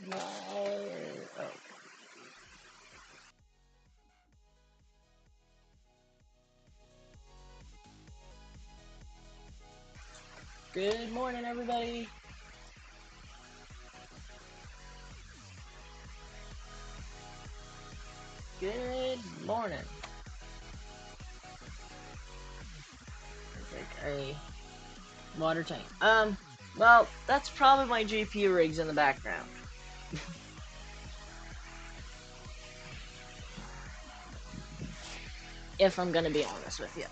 Oh. Good morning, everybody. Good morning. Take a water tank. Well, that's probably my GPU rigs in the background. If I'm gonna be honest with you.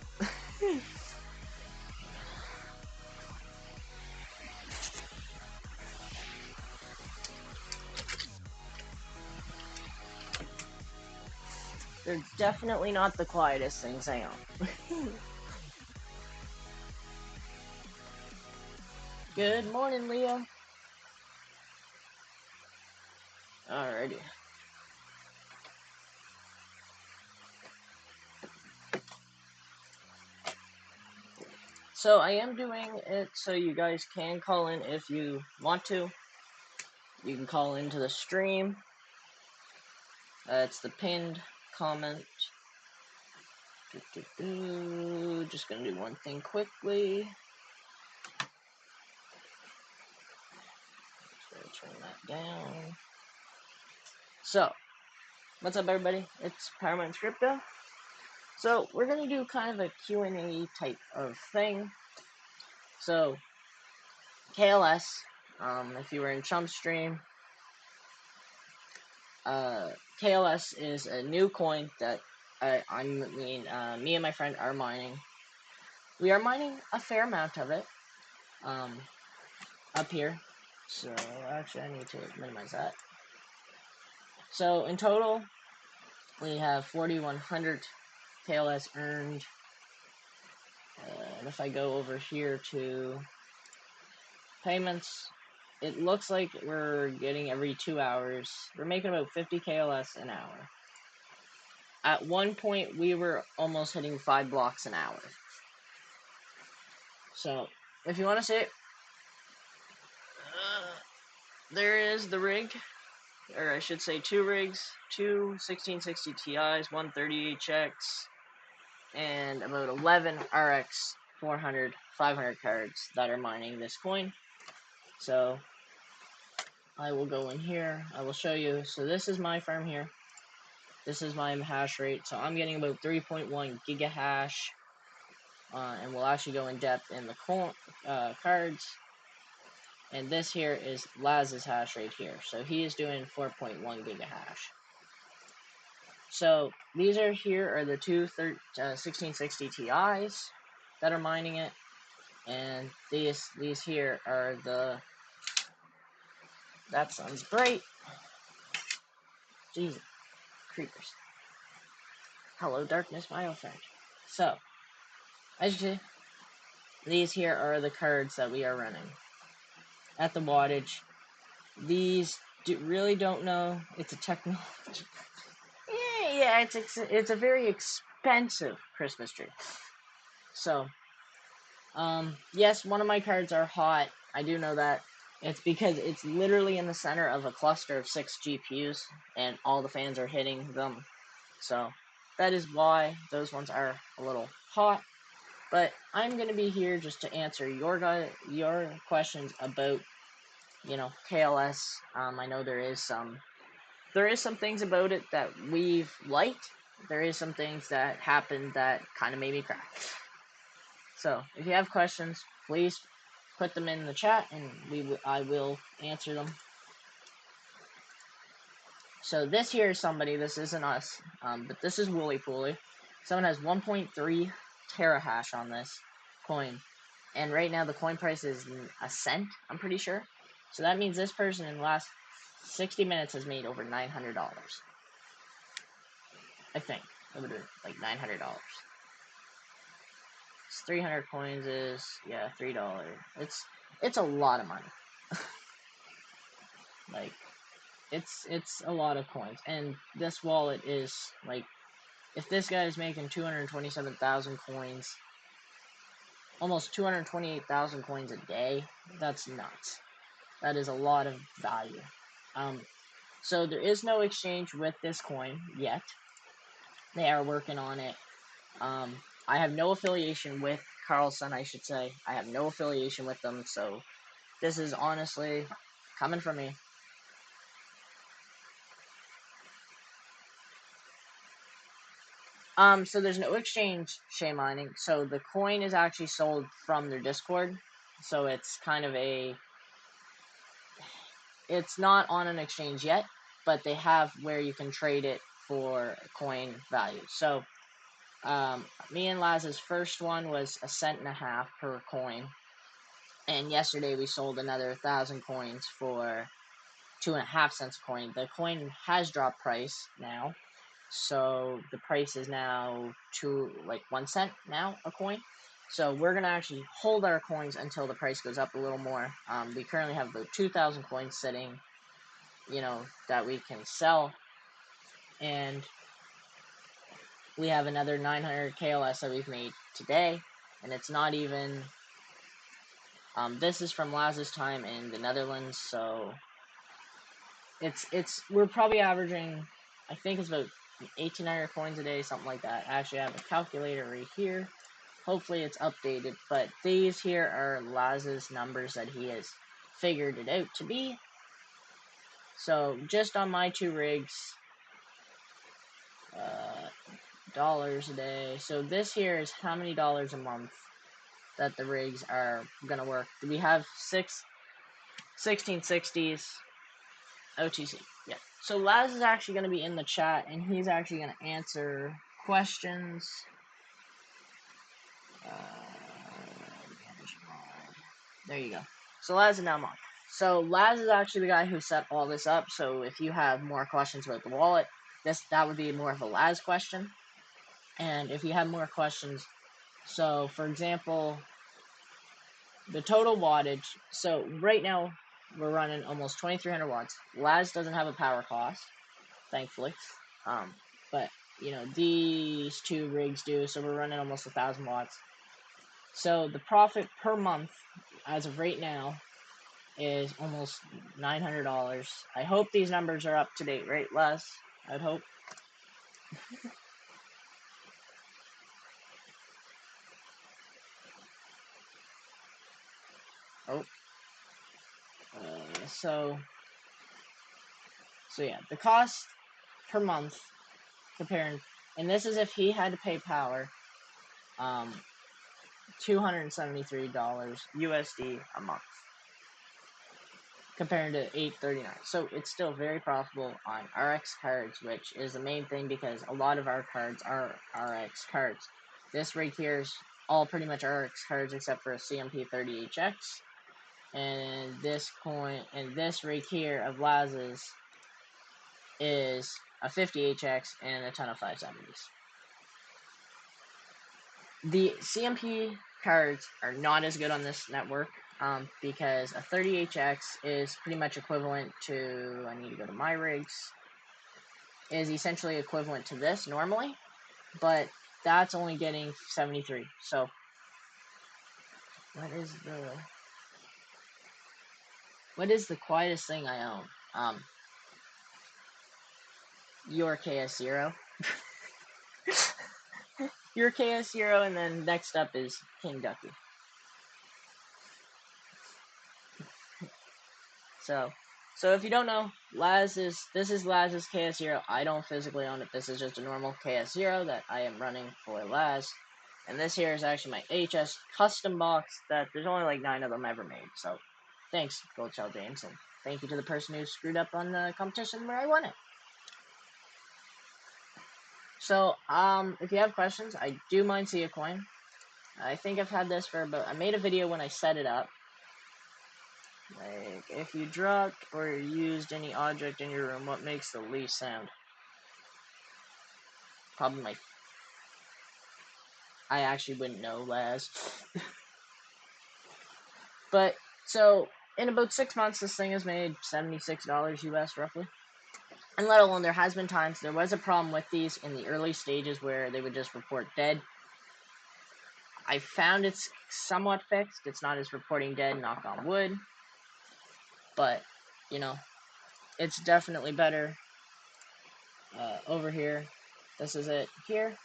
They're definitely not the quietest things I own. Good morning, Leo. Alrighty. So I am doing it so you guys can call in if you want to. You can call into the stream. It's the pinned comment. Just gonna do one thing quickly. Just gonna turn that down. So, what's up, everybody? It's Paramount Crypto. So, we're gonna do kind of a Q&A type of thing. So, KLS, if you were in Chump Stream, KLS is a new coin that me and my friend are mining. We are mining a fair amount of it, up here. So, actually, I need to minimize that. So, in total, we have 4,100 KLS earned. And if I go over here to payments, it looks like we're getting every 2 hours. We're making about 50 KLS an hour. At one point, we were almost hitting 5 blocks an hour. So, if you want to see it, there is the rig, or I should say 2 rigs, 2 1660 Ti's, 1 30HX, and about 11 RX 400, 500 cards that are mining this coin. So, I will go in here, I will show you. So this is my farm here. This is my hash rate. So I'm getting about 3.1 giga hash. And we'll actually go in depth in the cards. And this here is Laz's hash rate here. So he is doing 4.1 giga hash. So these are the two 1660 Ti's that are mining it. And these here are the... That sounds great. Jesus. Creepers. Hello, darkness, my old friend. So, as you see, these here are the cards that we are running. At the wattage, these really don't know. It's a technology. Yeah, it's a very expensive Christmas tree. So, yes, one of my cards are hot. I do know that. It's because it's literally in the center of a cluster of 6 GPUs, and all the fans are hitting them. So, that is why those ones are a little hot. But I'm going to be here just to answer your questions about, KLS. I know there is some things about it that we've liked. There is some things that happened that kind of made me cry. So, if you have questions, please put them in the chat, and I will answer them. So this here is somebody. This isn't us, but this is Wooly Pooly. Someone has 1.3 terahash on this coin, and right now the coin price is a cent. I'm pretty sure. So that means this person in the last 60 minutes has made over $900. I think over like $900. 300 coins is $3. It's a lot of money. Like it's a lot of coins, and this wallet is like, if this guy is making 227,000 coins, almost 228,000 coins a day, that's nuts. That is a lot of value. So there is no exchange with this coin yet. They are working on it. I have no affiliation with Karlsen, I should say. I have no affiliation with them, so this is honestly coming from me. So there's no exchange, Shea Mining. So the coin is actually sold from their Discord. So it's kind of it's not on an exchange yet, but they have where you can trade it for coin value. So, me and Laz's first one was $1.50 per coin. And yesterday we sold another 1,000 coins for 2.5 cents a coin. The coin has dropped price now. So the price is now like 1 cent now a coin. So we're gonna actually hold our coins until the price goes up a little more. We currently have about 2,000 coins sitting, that we can sell, and we have another 900 KLS that we've made today, and it's not even. This is from Laz's time in the Netherlands, so we're probably averaging, I think it's about 1,800 coins a day, something like that. Actually, I have a calculator right here. Hopefully it's updated, but these here are Laz's numbers that he has figured it out to be. So just on my 2 rigs, dollars a day. So this here is how many dollars a month that the rigs are gonna work. We have 1660s OTC. Yeah. So Laz is actually gonna be in the chat, and he's actually gonna answer questions. There you go. So Laz is now mod. So Laz is actually the guy who set all this up. So if you have more questions about the wallet, that would be more of a Laz question. And if you have more questions, so for example, the total wattage. So right now we're running almost 2,300 watts. Laz doesn't have a power cost, thankfully. But these 2 rigs do. So we're running almost 1,000 watts. So the profit per month, as of right now, is almost $900. I hope these numbers are up to date, right, Les? I'd hope. Oh. So yeah, the cost per month comparing, and this is if he had to pay power, $273 USD a month, compared to $839. So it's still very profitable on RX cards, which is the main thing because a lot of our cards are RX cards. This rig here is all pretty much RX cards except for a CMP30HX. And this coin, and this rig here of Laz's is a 50HX and a ton of 570s. The CMP cards are not as good on this network because a 30HX is pretty much equivalent to, I need to go to my rigs, is essentially equivalent to this normally, but that's only getting 73. So what is the quietest thing I own? Your KS0. Your KS0, and then next up is King Ducky. So if you don't know, this is Laz's KS0. I don't physically own it. This is just a normal KS0 that I am running for Laz. And this here is actually my HS custom box that there's only like 9 of them ever made. So thanks, Goldshell James, and thank you to the person who screwed up on the competition where I won it. So, if you have questions, I do mind see a coin. I think I've had this for about, I made a video when I set it up. Like, if you dropped or used any object in your room, what makes the least sound? Probably I actually wouldn't know, Laz. But, so, in about 6 months, this thing has made $76 US, roughly. And let alone, there has been times, there was a problem with these in the early stages where they would just report dead. I found it's somewhat fixed. It's not as reporting dead, knock on wood. But, it's definitely better over here. This is it here.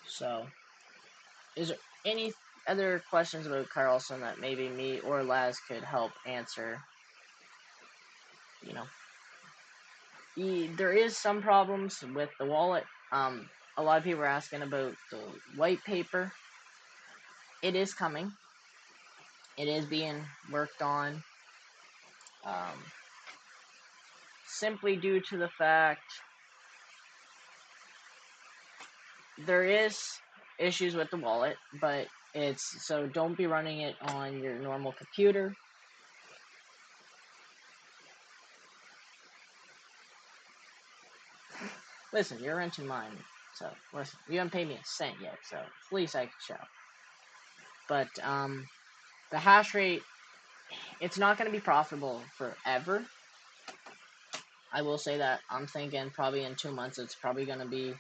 So, is there any other questions about Karlsen that maybe me or Laz could help answer? You know, there is some problems with the wallet. A lot of people are asking about the white paper. It is coming. It is being worked on. Simply due to the fact there is issues with the wallet, but so don't be running it on your normal computer. Listen, you're renting mine, so listen, you haven't paid me a cent yet, so please I can show. But the hash rate, it's not going to be profitable forever. I will say that. I'm thinking probably in 2 months it's probably going to be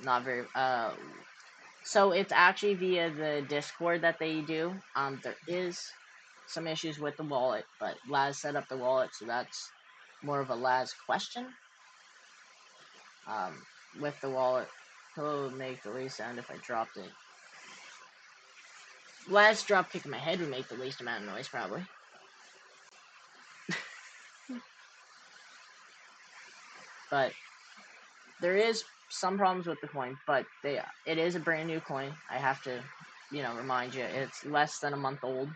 not very so it's actually via the Discord that they do. There is some issues with the wallet, but Laz set up the wallet, so that's more of a Laz question. With the wallet, he'll make the least sound if I dropped it. Laz drop kicking my head would make the least amount of noise, probably. But there is some problems with the coin, but it is a brand new coin. I have to, remind you, it's less than a month old.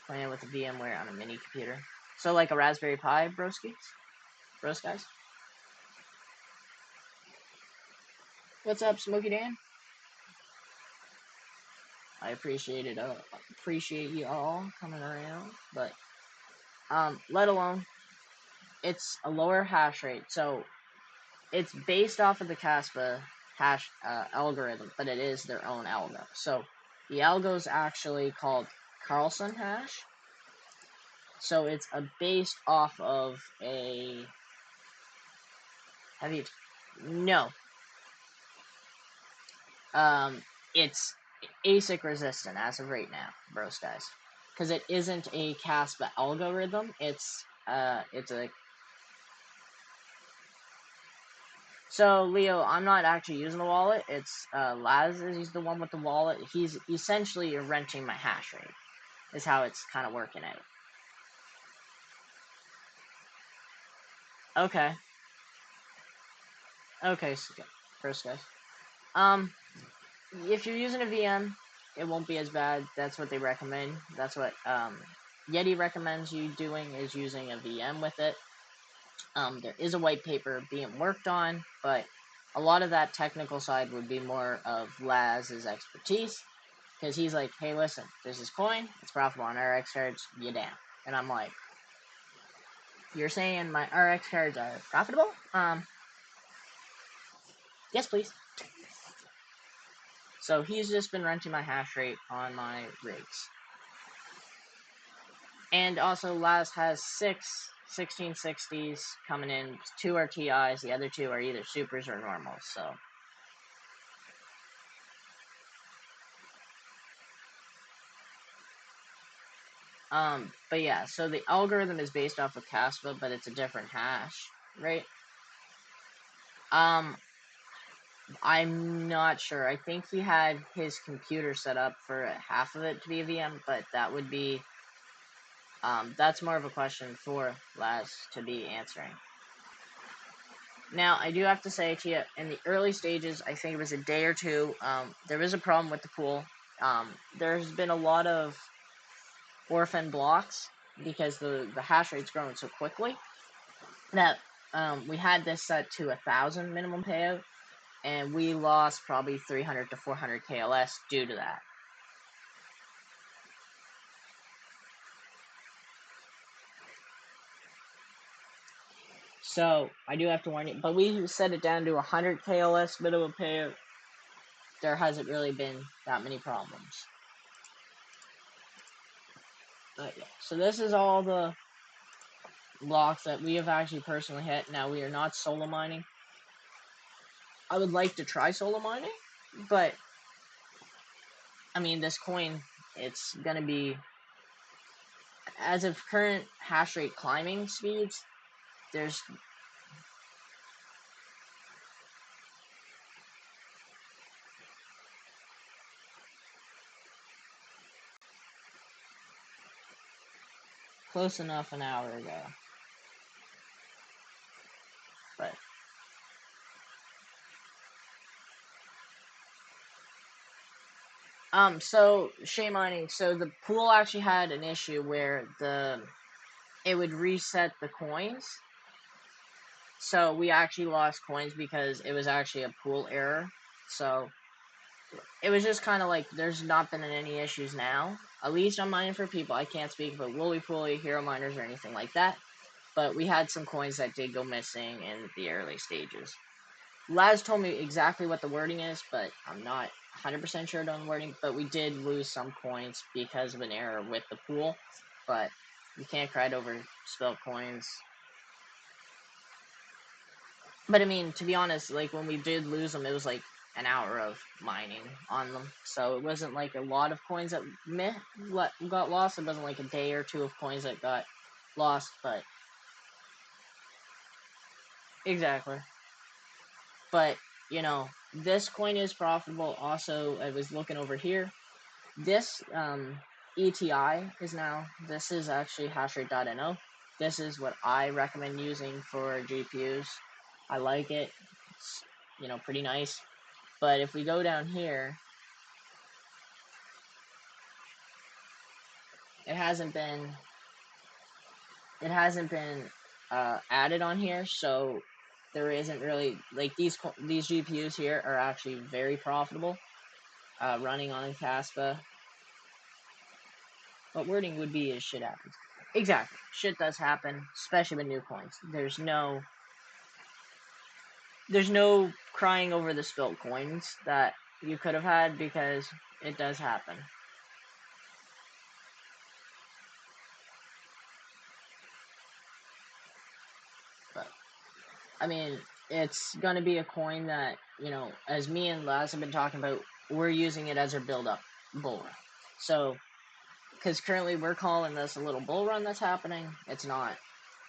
Playing with a VMware on a mini computer. So like a Raspberry Pi, bros guys. What's up, Smokey Dan? I appreciate it. Appreciate you all coming around, but let alone it's a lower hash rate, so it's based off of the kaspa hash algorithm, but it is their own algo. So the algo is actually called Karlsen hash. So it's based off of a no. It's asic resistant as of right now, bros guys, because it isn't a kaspa algorithm. It's a. So Leo, I'm not actually using the wallet. It's Laz is the one with the wallet. He's essentially renting my hash rate. Is how it's kind of working out. Okay. Okay, so first guys. If you're using a VM, it won't be as bad. That's what they recommend. That's what Yeti recommends you doing, is using a VM with it. There is a white paper being worked on, but a lot of that technical side would be more of Laz's expertise, because he's like, hey, listen, this is coin, it's profitable on RX cards, you down. And I'm like, you're saying my RX cards are profitable? Yes, please. So he's just been renting my hash rate on my rigs. And also, Laz has 6 1660s coming in. 2 are TIs, the other 2 are either supers or normals, so. But yeah, so the algorithm is based off of kaspa, but it's a different hash, right? I'm not sure. I think he had his computer set up for half of it to be a VM, but that would be, that's more of a question for Laz to be answering. Now, I do have to say to you, in the early stages, I think it was a day or two, there was a problem with the pool. There's been a lot of orphan blocks because the hash rate's growing so quickly that we had this set to 1,000 minimum payout, and we lost probably 300 to 400 KLS due to that. So, I do have to warn you, but we set it down to 100 KLS minimum payout. There hasn't really been that many problems. But yeah, so this is all the blocks that we have actually personally hit. Now, we are not solo mining. I would like to try solo mining, but I mean, this coin, it's gonna be as of current hash rate climbing speeds, there's close enough an hour ago. But so Shea Mining, so the pool actually had an issue where it would reset the coins. So we actually lost coins because it was actually a pool error. So it was just kind of like there's not been any issues now. At least I'm mining for people. I can't speak about Wooly Pooly, Hero Miners, or anything like that. But we had some coins that did go missing in the early stages. Laz told me exactly what the wording is, but I'm not 100% sure on the wording. But we did lose some coins because of an error with the pool. But you can't cry over spilled coins. But I mean, to be honest, like when we did lose them, it was like an hour of mining on them. So it wasn't like a lot of coins that got lost. It wasn't like a day or two of coins that got lost, but exactly. But, you know, this coin is profitable. Also, I was looking over here. This ETI is now, this is actually hashrate.no. This is what I recommend using for GPUs. I like it. It's, you know, pretty nice. But if we go down here, it hasn't been added on here, so there isn't really like these GPUs here are actually very profitable, running on kaspa. What wording would be is shit happens. Exactly, shit does happen, especially with new coins. There's no crying over the spilt coins that you could have had because it does happen. But I mean, it's gonna be a coin that, you know, as me and Laz have been talking about, we're using it as our build-up bull run. So, because currently we're calling this a little bull run that's happening. It's not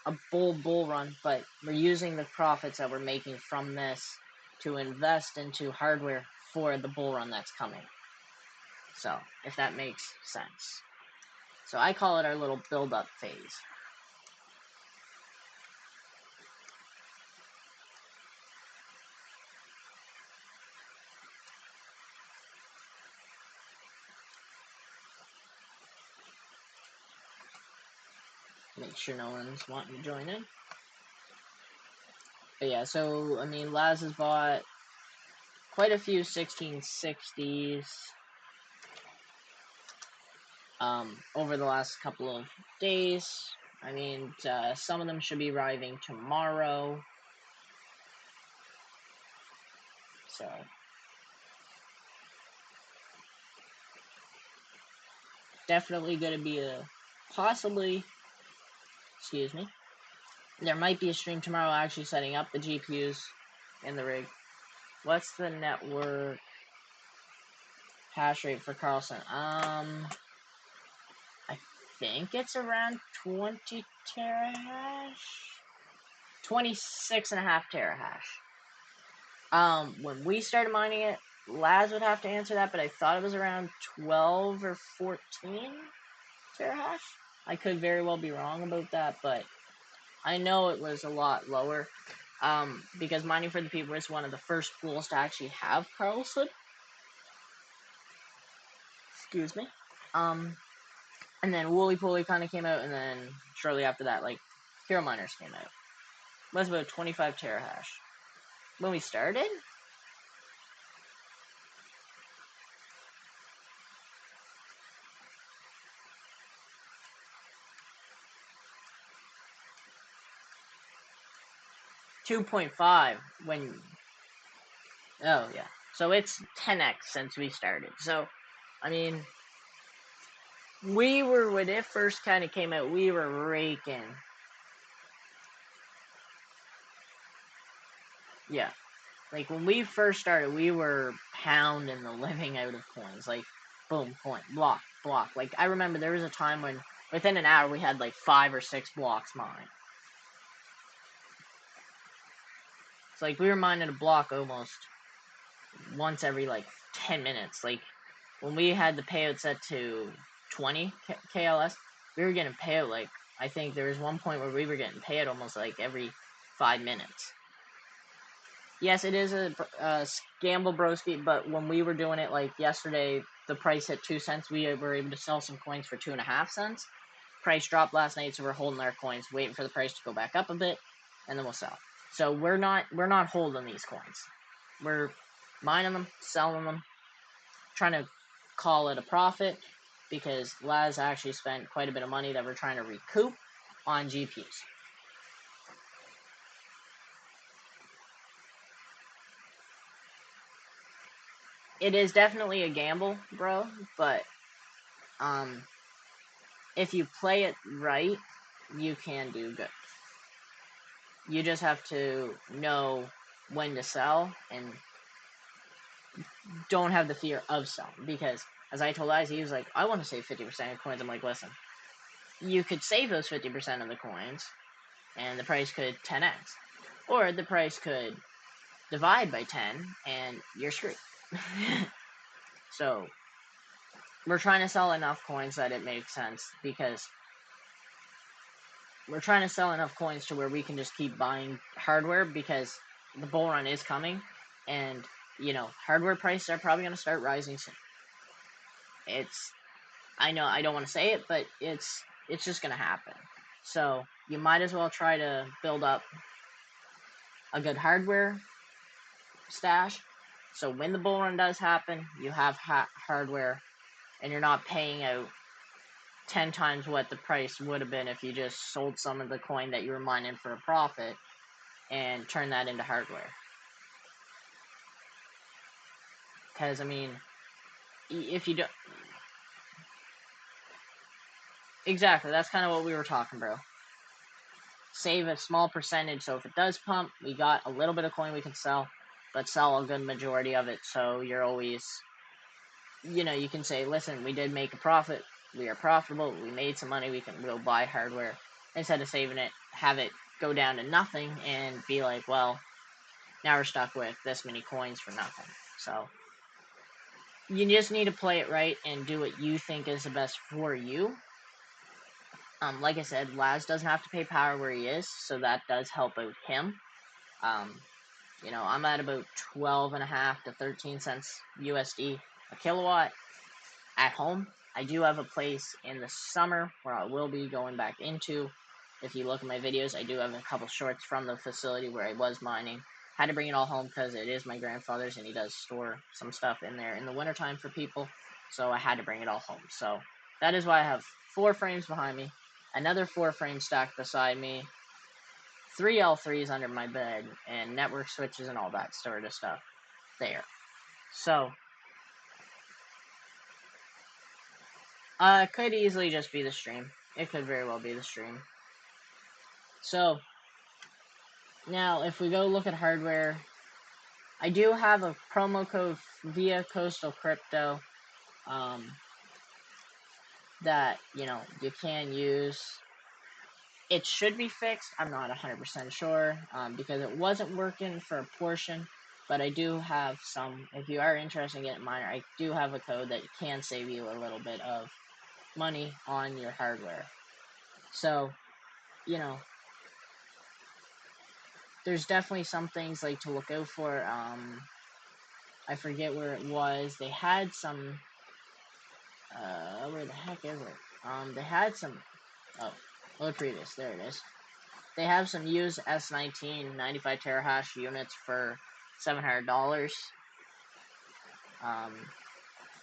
a bull run, but we're using the profits that we're making from this to invest into hardware for the bull run that's coming. So, if that makes sense. So I call it our little build-up phase. Make sure no one's wanting to join in. But yeah, so, I mean, Laz has bought quite a few 1660s over the last couple of days. I mean, some of them should be arriving tomorrow. So, definitely going to be possibly, excuse me, there might be a stream tomorrow actually setting up the GPUs in the rig. What's the network hash rate for Karlsen? I think it's around 20 terahash? 26.5 terahash. When we started mining it, Laz would have to answer that, but I thought it was around 12 or 14 terahash. I could very well be wrong about that, but I know it was a lot lower. Because Mining for the People was one of the first pools to actually have Karlsen. Excuse me. And then Wooly Pooly kind of came out, and then shortly after that, like, Hero Miners came out. It was about 25 terahash. When we started? $2.5 when... Oh, yeah. So it's 10x since we started. So, I mean, we were, when it first kind of came out, we were raking. Yeah. Like, when we first started, we were pounding the living out of coins. Like, boom, coin, block, block. Like, I remember there was a time when within an hour we had like 5 or 6 blocks mined. It's like we were mining a block almost once every like 10 minutes. Like when we had the payout set to 20 KLS, we were getting payout like, I think there was one point where we were getting payout almost like every 5 minutes. Yes, it is a gamble broski, but when we were doing it like yesterday, the price hit 2 cents. We were able to sell some coins for 2.5 cents. Price dropped last night, so we're holding our coins, waiting for the price to go back up a bit, and then we'll sell. So we're not holding these coins. We're mining them, selling them, trying to call it a profit, because Laz actually spent quite a bit of money that we're trying to recoup on GPs. It is definitely a gamble, bro, but if you play it right, you can do good. You just have to know when to sell and don't have the fear of selling, because as I told Laz, he was like, I want to save 50% of coins. I'm like, listen, you could save those 50% of the coins and the price could 10x, or the price could divide by 10 and you're screwed. So we're trying to sell enough coins that it makes sense, because we're trying to sell enough coins to where we can just keep buying hardware, because the bull run is coming, and you know, hardware prices are probably going to start rising soon. I know I don't want to say it, but it's just going to happen. So you might as well try to build up a good hardware stash, so when the bull run does happen, you have hardware, and you're not paying out 10 times what the price would have been if you just sold some of the coin that you were mining for a profit and turn that into hardware. Because, I mean, if you don't... Exactly, that's kind of what we were talking, bro. Save a small percentage, so if it does pump, we got a little bit of coin we can sell, but sell a good majority of it, so you're always... You know, you can say, listen, we did make a profit, we are profitable, we made some money, we'll buy hardware, instead of saving it, have it go down to nothing, and be like, well, now we're stuck with this many coins for nothing. So you just need to play it right and do what you think is the best for you. Like I said, Laz doesn't have to pay power where he is, so that does help out him. You know, I'm at about 12.5 to 13 cents USD a kilowatt at home. I do have a place in the summer where I will be going back into. If you look at my videos, I do have a couple shorts from the facility where I was mining. Had to bring it all home because it is my grandfather's, and he does store some stuff in there in the wintertime for people, so I had to bring it all home. So that is why I have 4 frames behind me, another 4 frames stacked beside me, 3 L3s under my bed, and network switches and all that sort of stuff there. So it could easily just be the stream. It could very well be the stream. So now if we go look at hardware, I do have a promo code via Coastal Crypto that, you know, you can use. It should be fixed. I'm not 100% sure because it wasn't working for a portion, but I do have some. If you are interested in getting miner, I do have a code that can save you a little bit of money on your hardware. So, you know, there's definitely some things like to look out for. I forget where it was. They had some. Where the heck is it? They had some. Oh, previous. There it is. They have some used S19 95 terahash units for $700.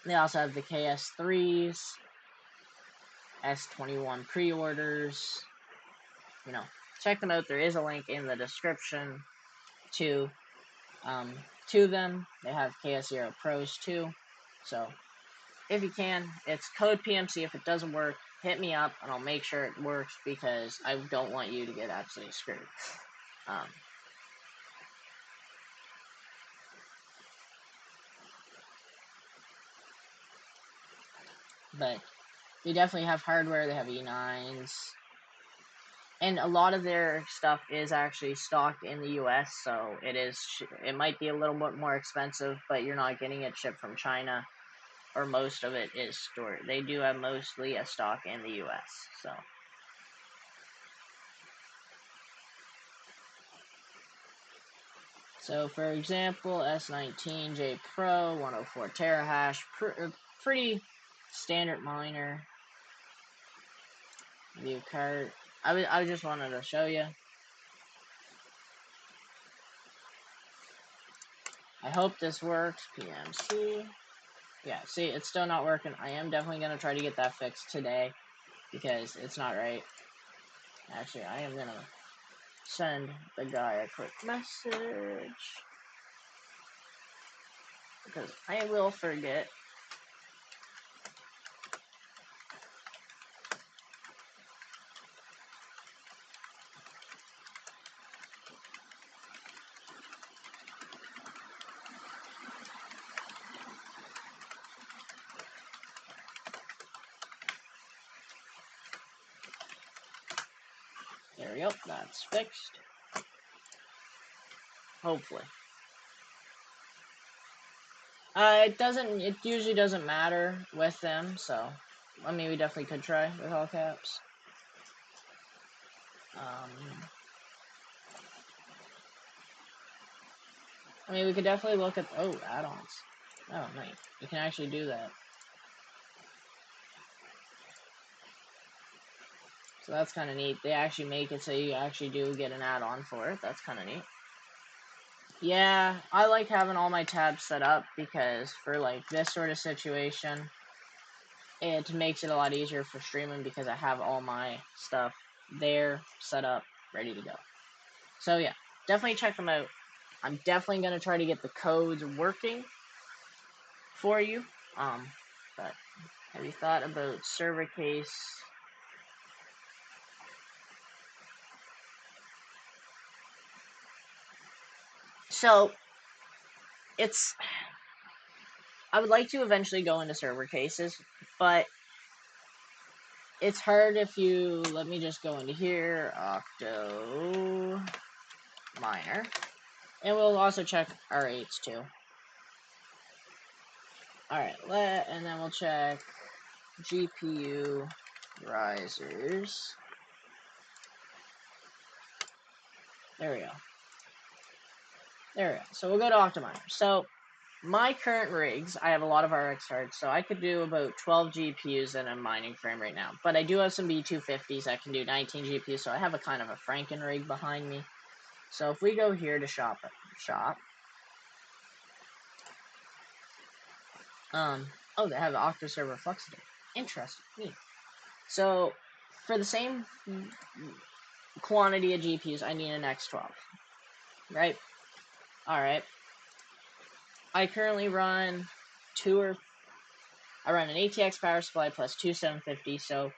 They also have the KS3s, S21 pre-orders. You know, check them out. There is a link in the description to them. They have KS0 Pros too. So if you can, it's code PMC. If it doesn't work, hit me up and I'll make sure it works, because I don't want you to get absolutely screwed. But They definitely have hardware. They have E9s. And a lot of their stuff is actually stocked in the U.S., so it might be a little bit more expensive, but you're not getting it shipped from China, or most of it is stored. They do have mostly a stock in the U.S., so. So, for example, S19J Pro, 104 terahash, pretty standard miner. View card. I just wanted to show you. I hope this works. PMC. Yeah, see, it's still not working. I am definitely going to try to get that fixed today, because it's not right. Actually, I am going to send the guy a quick message, because I will forget. There we go, that's fixed. Hopefully. It usually doesn't matter with them, so, I mean, we definitely could try with all caps. I mean, we could definitely look at, oh, add-ons. Oh, nice. You can actually do that. So that's kind of neat. They actually make it so you actually do get an add-on for it. That's kind of neat. Yeah, I like having all my tabs set up, because for, like, this sort of situation, it makes it a lot easier for streaming, because I have all my stuff there, set up, ready to go. So yeah, definitely check them out. I'm definitely going to try to get the codes working for you. But have you thought about server case? So, I would like to eventually go into server cases, but it's hard if you, let me just go into here, Octo Miner, and we'll also check R8s too. Alright, and then we'll check GPU risers. There we go. There we go. So we'll go to Octominer. So, my current rigs, I have a lot of RX cards, so I could do about 12 GPUs in a mining frame right now. But I do have some B250s that can do 19 GPUs, so I have a kind of a Franken rig behind me. So if we go here to shop, oh, they have the Octa server flux. Interesting, neat. So, for the same quantity of GPUs, I need an X12, right? Alright. I currently run I run an ATX power supply plus two 750, so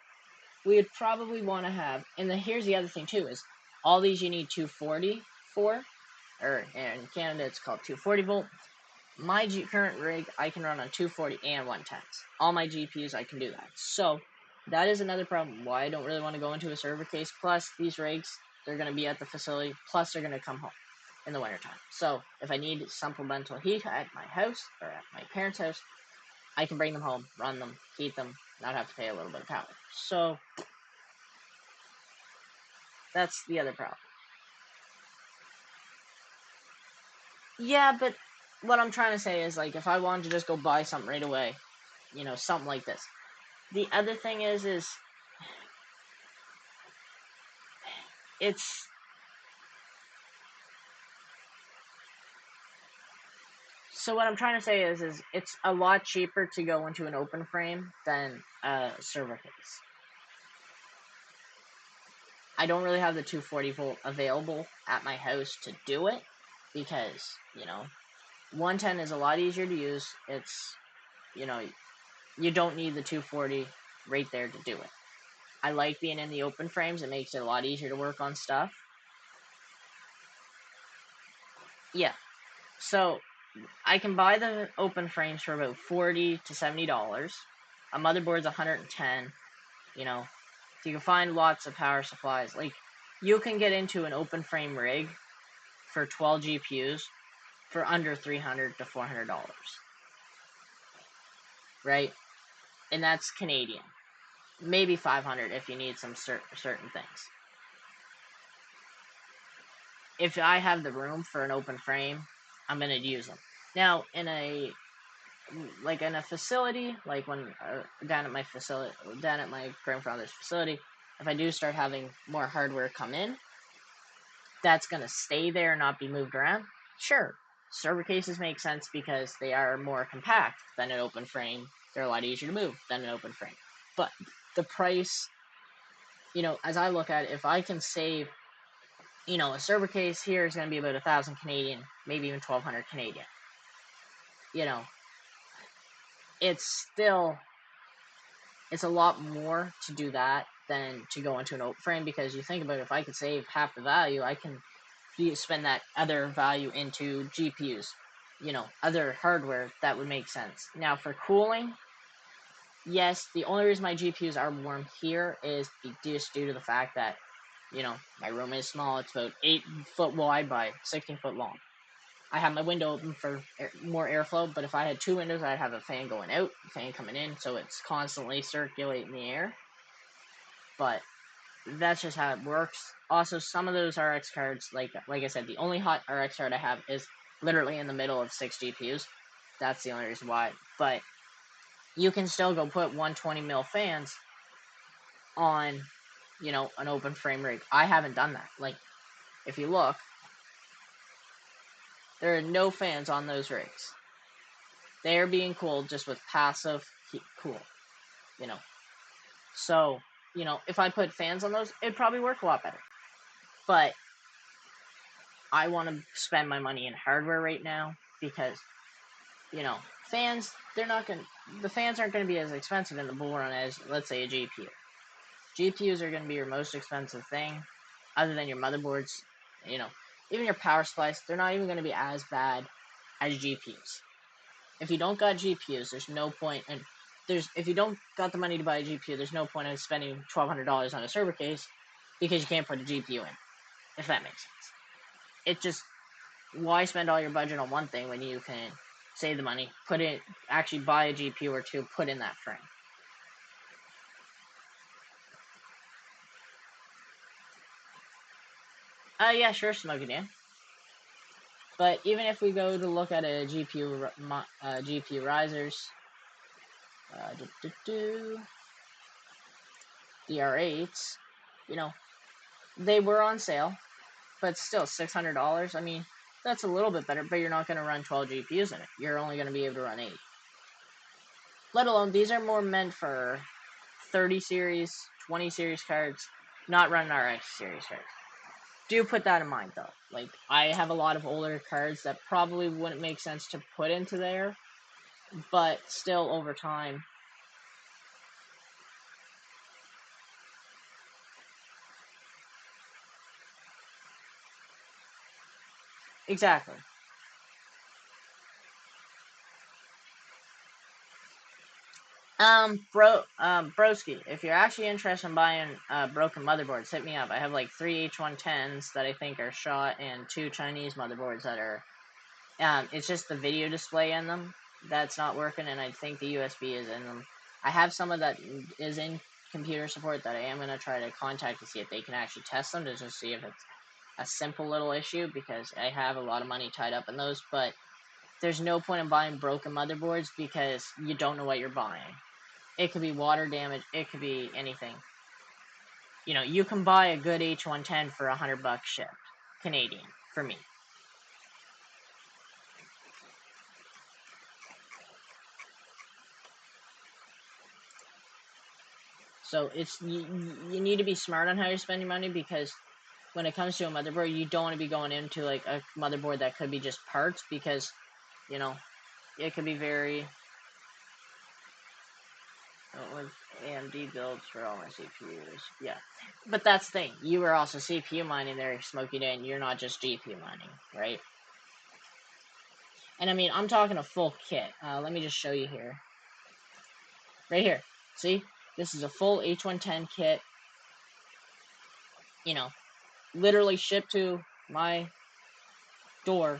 we would probably want to have, and then here's the other thing too, is all these you need 240 for, or in Canada it's called 240 volt. My current rig, I can run on 240 and 110s. All my GPUs, I can do that. So, that is another problem why I don't really want to go into a server case. Plus, these rigs, they're going to be at the facility, plus they're going to come home in the wintertime. So, if I need supplemental heat at my house, or at my parents' house, I can bring them home, run them, heat them, not have to pay a little bit of power. So, that's the other problem. Yeah, but what I'm trying to say is, like, if I wanted to just go buy something right away, you know, something like this. The other thing is it's, so what I'm trying to say is it's a lot cheaper to go into an open frame than a server case. I don't really have the 240 volt available at my house to do it, because, you know, 110 is a lot easier to use. It's, you know, you don't need the 240 right there to do it. I like being in the open frames. It makes it a lot easier to work on stuff. Yeah. So, I can buy the open frames for about $40 to $70. A motherboard's 110. You know, so you can find lots of power supplies. Like, you can get into an open frame rig for 12 GPUs for under $300 to $400, right? And that's Canadian. Maybe 500 if you need some certain things. If I have the room for an open frame, I'm gonna use them. Now, in a facility, like when down at my grandfather's facility, if I do start having more hardware come in, that's gonna stay there and not be moved around. Sure, server cases make sense because they are more compact than an open frame. They're a lot easier to move than an open frame. But the price, as I look at it, if I can save, a server case here is going to be about 1,000 Canadian, maybe even 1,200 Canadian. It's a lot more to do that than to go into an open frame, because you think about it, if I could save half the value, I can spend that other value into GPUs, other hardware that would make sense. Now, for cooling, yes, the only reason my GPUs are warm here is just due to the fact that, my room is small. It's about 8 foot wide by 16 foot long. I have my window open for more airflow, but if I had 2 windows, I'd have a fan going out, a fan coming in, so it's constantly circulating the air. But that's just how it works. Also, some of those RX cards, like I said, the only hot RX card I have is literally in the middle of 6 GPUs. That's the only reason why. But you can still go put 120 mil fans on, an open frame rig. I haven't done that. Like, if you look, there are no fans on those rigs. They are being cooled just with passive heat cool, So, if I put fans on those, it'd probably work a lot better. But I want to spend my money in hardware right now because, fans, the fans aren't going to be as expensive in the bull run as, let's say, a GPU. GPUs are going to be your most expensive thing, other than your motherboards. Even your power supplies, they're not even going to be as bad as GPUs. If you don't got GPUs, there's no point, and if you don't got the money to buy a GPU, there's no point in spending $1,200 on a server case because you can't put a GPU in, if that makes sense. It just, why spend all your budget on one thing when you can save the money, actually buy a GPU or two, put in that frame. Yeah, sure, Smokey Dan. But even if we go to look at a GPU risers, DR8s, they were on sale, but still $600. I mean, that's a little bit better, but you're not going to run 12 GPUs in it. You're only going to be able to run 8. Let alone, these are more meant for 30 series, 20 series cards, not running RX series cards. Do put that in mind, though. Like, I have a lot of older cards that probably wouldn't make sense to put into there, but still, over time. Exactly. Broski, if you're actually interested in buying broken motherboards, hit me up. I have like 3 H110s that I think are shot, and 2 Chinese motherboards that are, it's just the video display in them that's not working, and I think the USB is in them. I have some of that is in computer support that I am going to try to contact to see if they can actually test them, to just see if it's a simple little issue, because I have a lot of money tied up in those, but there's no point in buying broken motherboards because you don't know what you're buying. It could be water damage. It could be anything. You can buy a good H110 for $100 shipped Canadian for me. So you need to be smart on how you spend your money, because when it comes to a motherboard, you don't want to be going into like a motherboard that could be just parts, because it could be very. With AMD builds for all my CPUs. Yeah. But that's the thing. You were also CPU mining there, Smokey Dan. You're not just GPU mining, right? And I mean, I'm talking a full kit. Let me just show you here. Right here. See? This is a full H110 kit. You know, literally shipped to my door.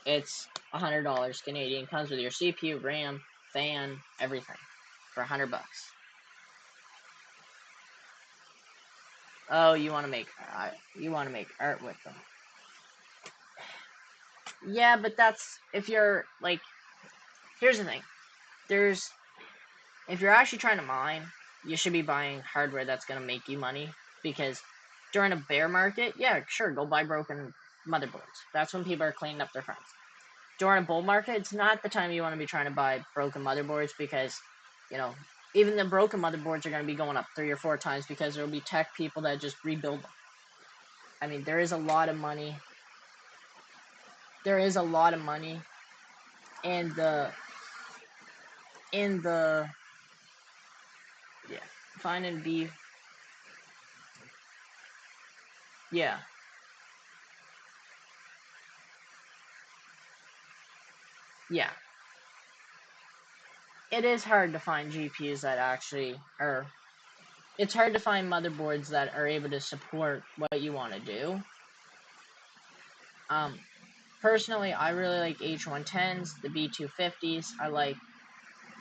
It's $100 Canadian. Comes with your CPU, RAM, fan, everything for $100. Oh, you want to make art with them? Yeah, but that's if you're like. Here's the thing. If you're actually trying to mine, you should be buying hardware that's gonna make you money, because during a bear market, yeah, sure, go buy broken motherboards. That's when people are cleaning up their friends. During a bull market, it's not the time you want to be trying to buy broken motherboards, because, you know, even the broken motherboards are going to be going up 3 or 4 times, because there will be tech people that just rebuild them. I mean, there is a lot of money. There is a lot of money in the yeah, finding beef. Yeah, yeah. It is hard to find GPUs that actually are. It's hard to find motherboards that are able to support what you want to do. Um, Personally, I really like H110s, the B250s. I like.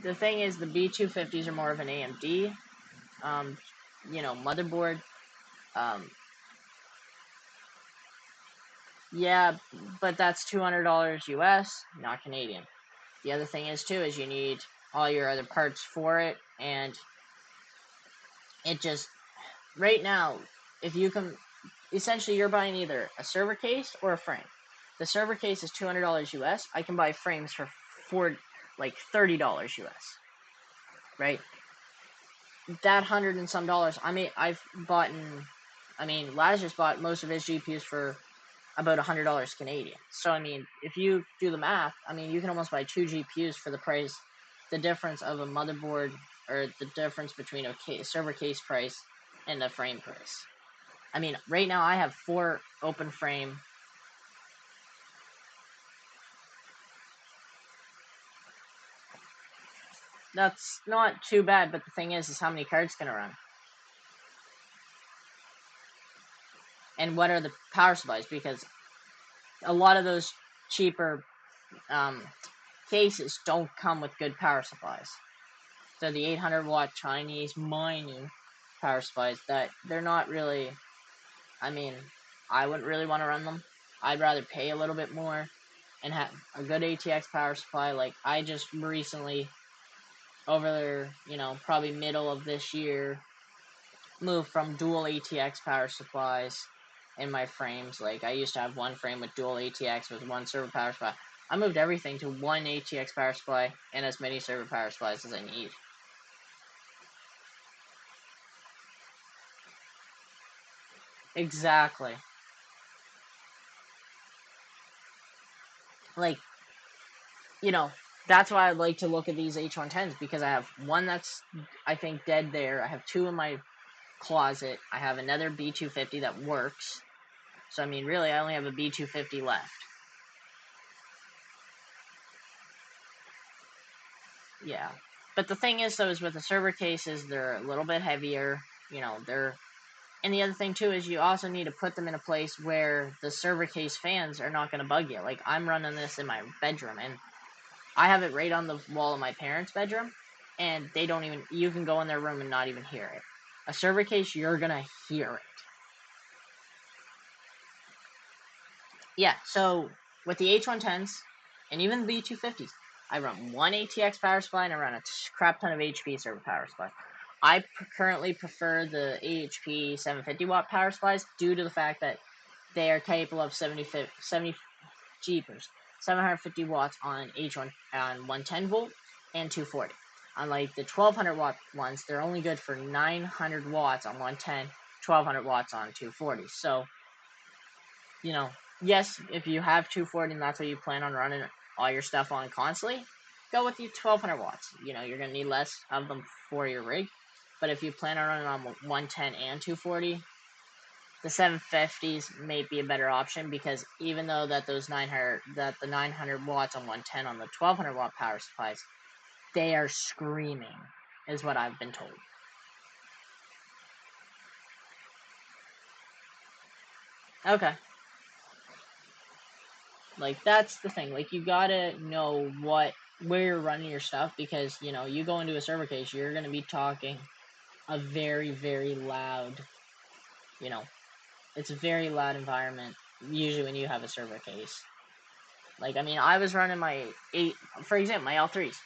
The thing is, the B250s are more of an AMD, um, motherboard. Um, yeah, but that's $200 US, not Canadian. The other thing is too is you need all your other parts for it, and it just right now, if you can, essentially you're buying either a server case or a frame. The server case is $200 US. I can buy frames for like $30 US, right? That hundred and some dollars. I mean, Lazarus bought most of his GPUs for about $100 Canadian. So I mean, if you do the math, I mean, you can almost buy 2 GPUs for the price, the difference of a motherboard, or the difference between a server case price and a frame price. I mean, right now I have 4 open frame. That's not too bad, but the thing is how many cards can it run? And what are the power supplies? Because a lot of those cheaper um, cases don't come with good power supplies. So the 800-watt Chinese mining power supplies, that they're not really. I mean, I wouldn't really want to run them. I'd rather pay a little bit more and have a good ATX power supply. Like I just recently, over there, probably middle of this year, moved from dual ATX power supplies in my frames. Like I used to have one frame with dual ATX with one server power supply. I moved everything to one ATX power supply and as many server power supplies as I need. Exactly. Like, you know, that's why I like to look at these H110s, because I have one that's, I think, dead there. I have 2 in my closet. I have another B250 that works. So, I mean, really, I only have a B250 left. Yeah. But the thing is, though, is with the server cases, they're a little bit heavier. They're. And the other thing, too, is you also need to put them in a place where the server case fans are not going to bug you. Like, I'm running this in my bedroom, and I have it right on the wall of my parents' bedroom, and they don't even. You can go in their room and not even hear it. A server case, you're going to hear it. Yeah, so with the H110s, and even the B250s, I run one ATX power supply and I run a crap ton of HP server power supply. I currently prefer the HP 750-watt power supplies due to the fact that they are capable of 70 jeepers, 750 watts on H1 on 110 volt and 240. Unlike the 1200 watt ones, they're only good for 900 watts on 110, 1200 watts on 240. So, yes, if you have 240 and that's what you plan on running all your stuff on constantly, go with the 1200 watts. You're going to need less of them for your rig. But if you plan on running on 110 and 240, the 750s may be a better option, because even though that the 900 watts on 110 on the 1200 watt power supplies they are screaming, is what I've been told. Okay. Like, that's the thing. Like, you gotta know where you're running your stuff, because, you know, you go into a server case, you're gonna be talking a very, very loud, you know, it's a very loud environment, usually when you have a server case. Like, I mean, I was running my for example, my L3s.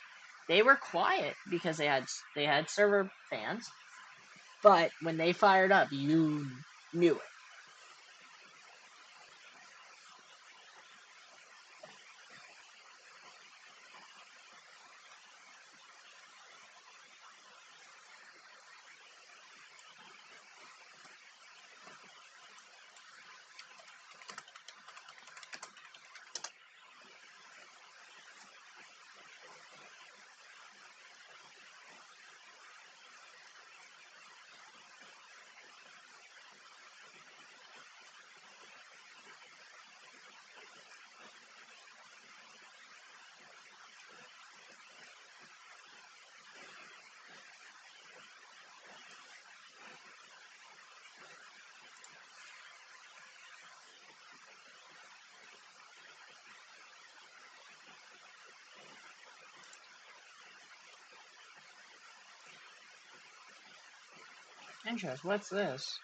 They were quiet because they had server fans, but when they fired up, you knew it. Interesting. What's this?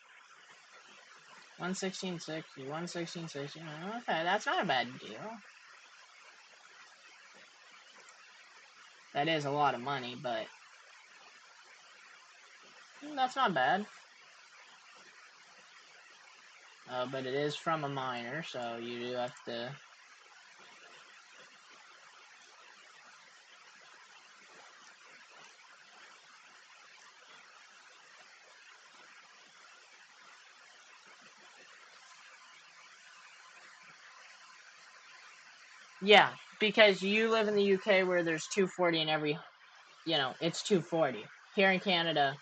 116.60, 116.60. Okay, that's not a bad deal. That is a lot of money, but that's not bad. But it is from a miner, so you do have to... Yeah, because you live in the UK where there's 240 in every... You know, it's 240. Here in Canada,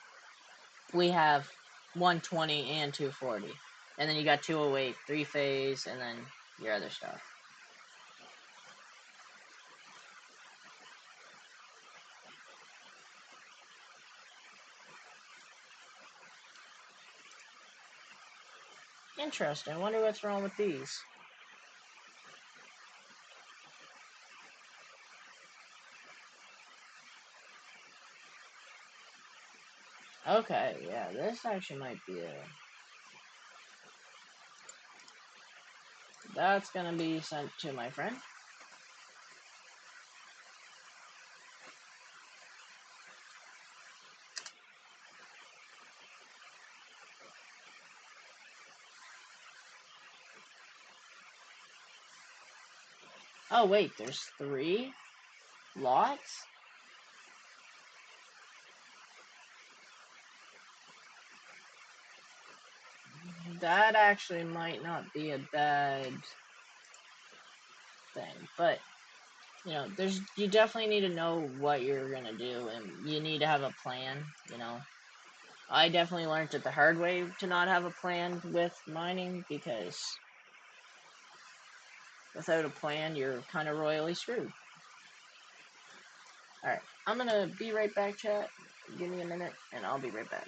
we have 120 and 240. And then you got 208, 3-phase, and then your other stuff. Interesting. I wonder what's wrong with these. Okay, yeah, this actually might be a... That's gonna be sent to my friend. Oh, wait, there's 3 lots? That actually might not be a bad thing, but, you know, you definitely need to know what you're gonna do, and you need to have a plan, you know. I definitely learned it the hard way to not have a plan with mining, because without a plan, you're kind of royally screwed. Alright, I'm gonna be right back, chat. Give me a minute, and I'll be right back.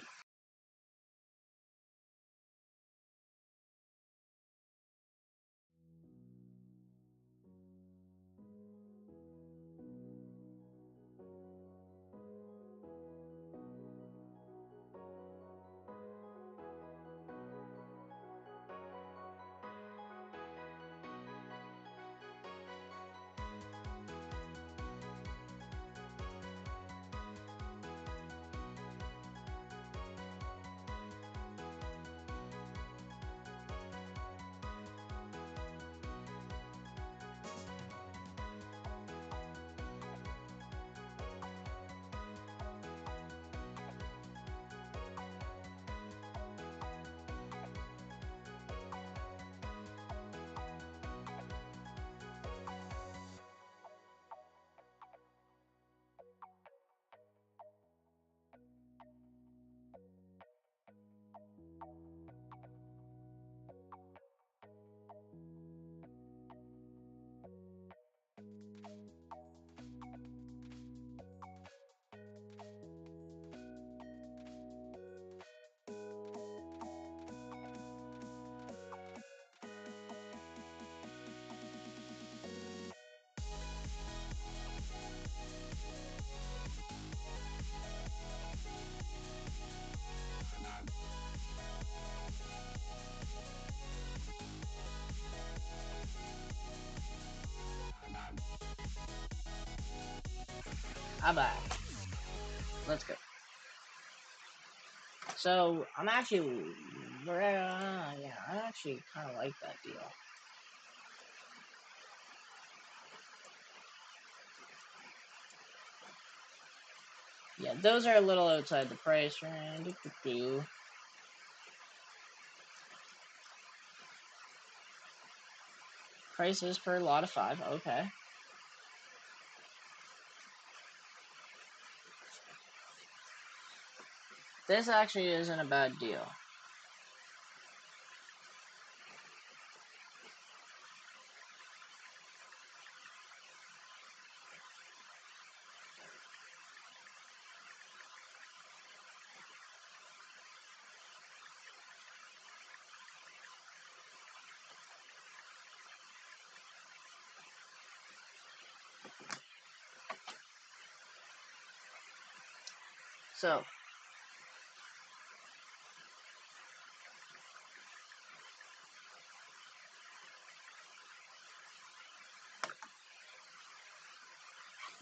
Bye. Let's go. So, I'm actually, yeah, I actually kind of like that deal. Yeah, those are a little outside the price range. Prices per lot of 5, okay. This actually isn't a bad deal. So,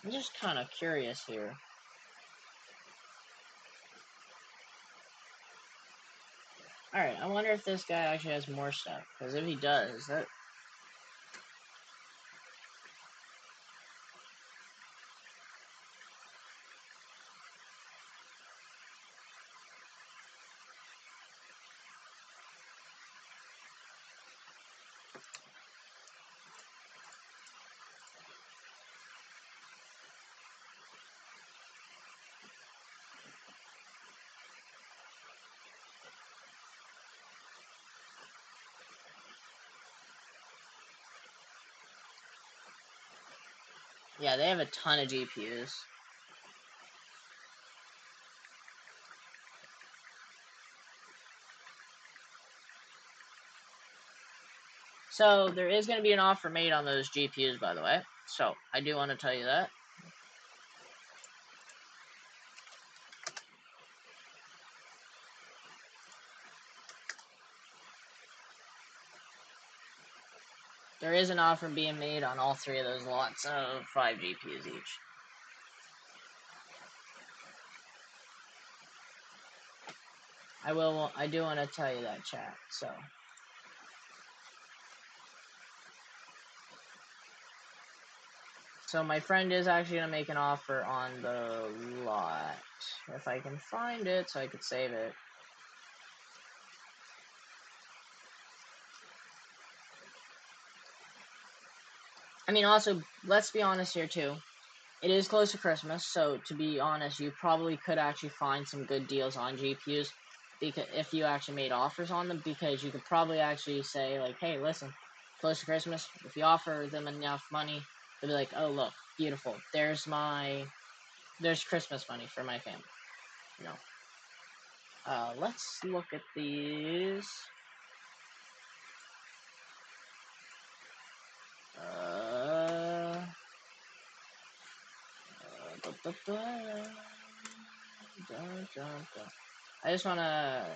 I'm just kind of curious here. Alright, I wonder if this guy actually has more stuff. Because if he does, that... Yeah, they have a ton of GPUs. So, there is going to be an offer made on those GPUs, by the way. So, I do want to tell you that. There is an offer being made on all 3 of those lots of 5 GPUs each. I do want to tell you that, chat, so... So my friend is actually going to make an offer on the lot. If I can find it so I could save it. I mean, also, let's be honest here, too. It is close to Christmas, so to be honest, you probably could actually find some good deals on GPUs because if you actually made offers on them, because you could probably actually say, like, hey, listen, close to Christmas, if you offer them enough money, they'll be like, oh, look, beautiful, there's Christmas money for my family, you know. Let's look at these. I just wanna...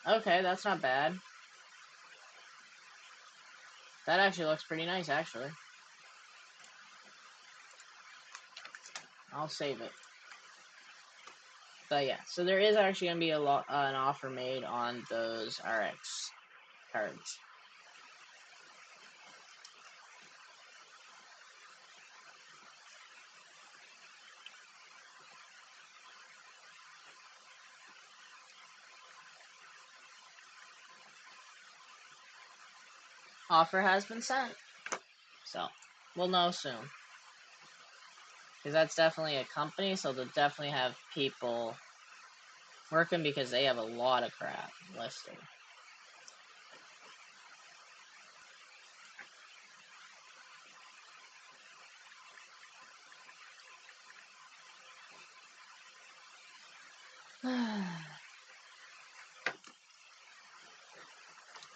Okay, that's not bad. That actually looks pretty nice, actually. I'll save it. But yeah, so there is actually going to be an offer made on those RX cards. Offer has been sent. So, we'll know soon. Because that's definitely a company, so they'll definitely have people working because they have a lot of crap listed.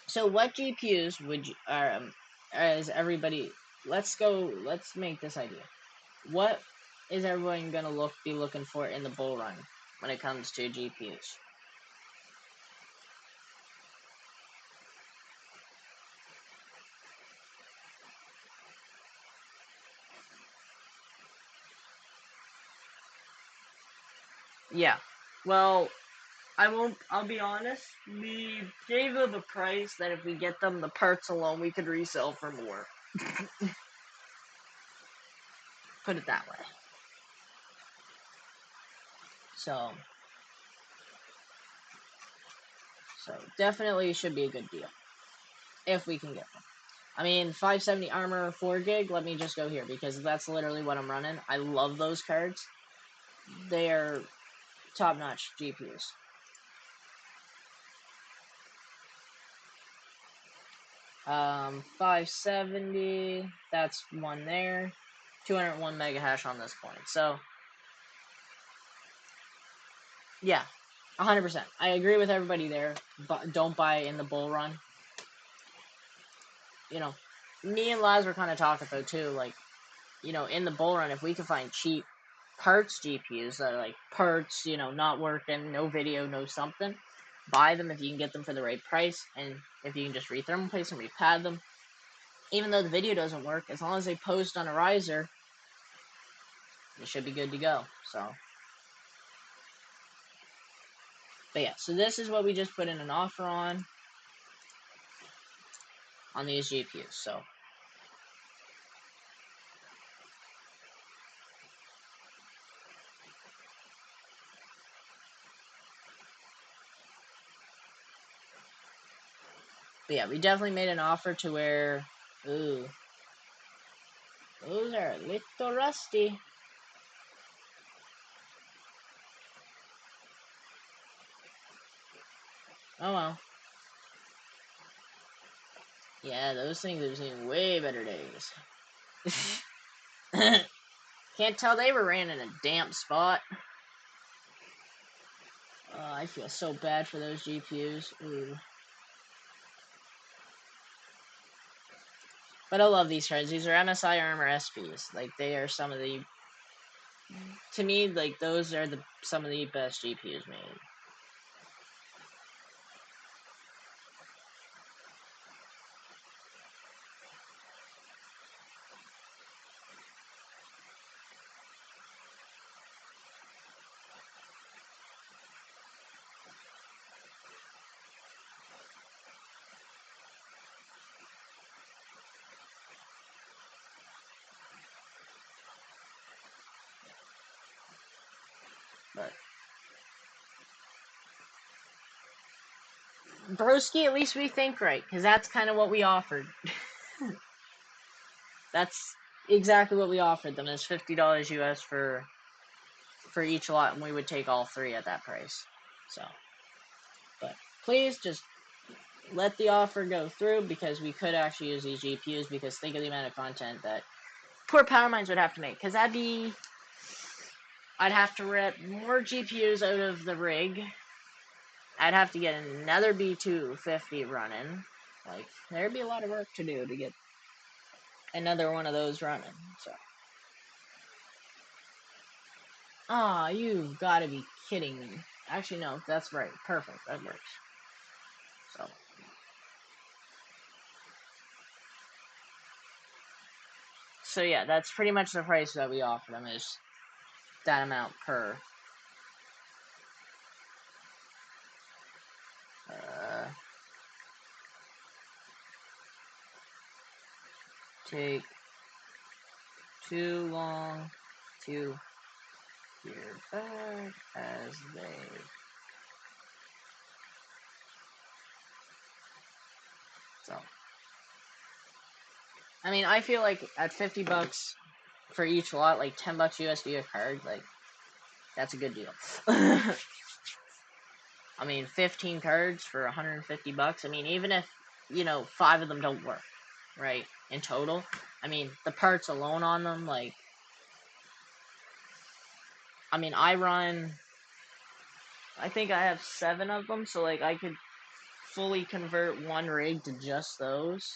So what GPUs would you, is everybody, let's make this idea. What is everyone going to be looking for in the bull run when it comes to GPUs? Yeah. Well, I'll be honest, we gave them a price that if we get them the parts alone, we could resell for more. Put it that way. So definitely should be a good deal. If we can get them. I mean, 570 armor, 4 gig, let me just go here, because that's literally what I'm running. I love those cards. They are top-notch GPUs. Um, 570, that's one there. 201 mega hash on this coin. So, yeah, 100%. I agree with everybody there, but don't buy in the bull run. You know, me and Laz were kind of talking though too, like, you know, in the bull run, if we can find cheap parts GPUs that are like parts, you know, not working, no video, no something, buy them if you can get them for the right price, and if you can just re-thermoplate them, re-pad them. Even though the video doesn't work, as long as they post on a riser, you should be good to go. So, but yeah, so this is what we just put in an offer on these GPUs. So, but yeah, we definitely made an offer to where, ooh, those are a little rusty. Oh well. Yeah, those things have seen way better days. Can't tell they were ran in a damp spot. I feel so bad for those GPUs. Ooh. But I love these cards. These are MSI Armor SPs. Like, they are some of the... To me, like, those are some of the best GPUs made. But broski, at least we think right, because that's kind of what we offered. That's exactly what we offered them, is $50 US for each lot, and we would take all 3 at that price. So, but please just let the offer go through, because we could actually use these GPUs, because think of the amount of content that poor power mines would have to make, because I'd have to rip more GPUs out of the rig. I'd have to get another B250 running. Like, there'd be a lot of work to do to get another one of those running. So, ah, you've got to be kidding me. Actually, no, that's right. Perfect. That works. So, yeah, that's pretty much the price that we offer them, is that amount per. Take too long to hear back as they. So, I mean, I feel like at $50 for each lot, like $10 USD a card, like, that's a good deal. I mean, 15 cards for $150. I mean, even if, you know, 5 of them don't work, right, in total, I mean, the parts alone on them, like, I mean, I think I have 7 of them, so, like, I could fully convert one rig to just those.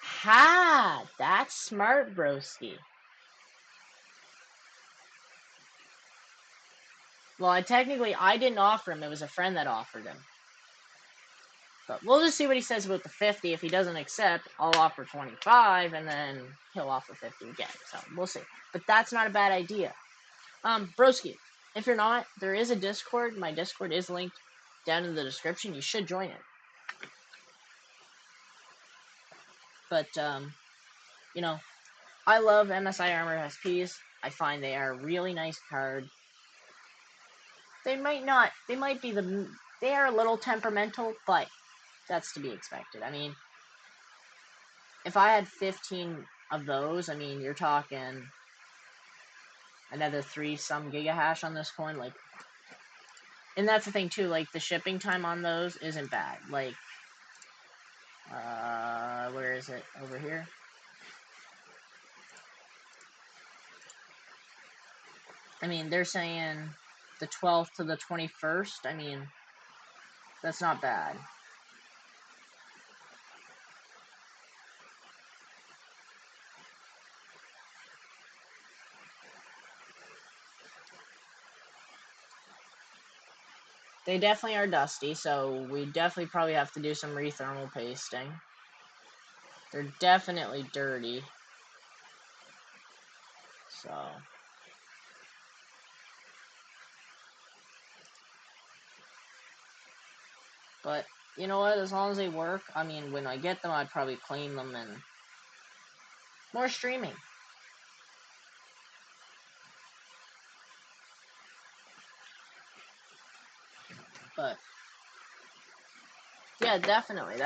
Ha! That's smart, broski. Well, I didn't offer him. It was a friend that offered him. But we'll just see what he says about the 50. If he doesn't accept, I'll offer 25, and then he'll offer 50 again. So we'll see. But that's not a bad idea. Broski, if you're not, there is a Discord. My Discord is linked down in the description. You should join it. But, you know, I love MSI Armor SPs. I find they are a really nice card. They might be they are a little temperamental, but that's to be expected. I mean, if I had 15 of those, I mean, you're talking another 3-some gigahash on this coin, like, and that's the thing too, like, the shipping time on those isn't bad. Like, where is it? Over here? I mean, they're saying the 12th to the 21st. I mean, that's not bad. They definitely are dusty, so we definitely probably have to do some rethermal pasting. They're definitely dirty. So. But, you know what, as long as they work, I mean, when I get them, I'd probably clean them and more streaming. But, yeah, definitely,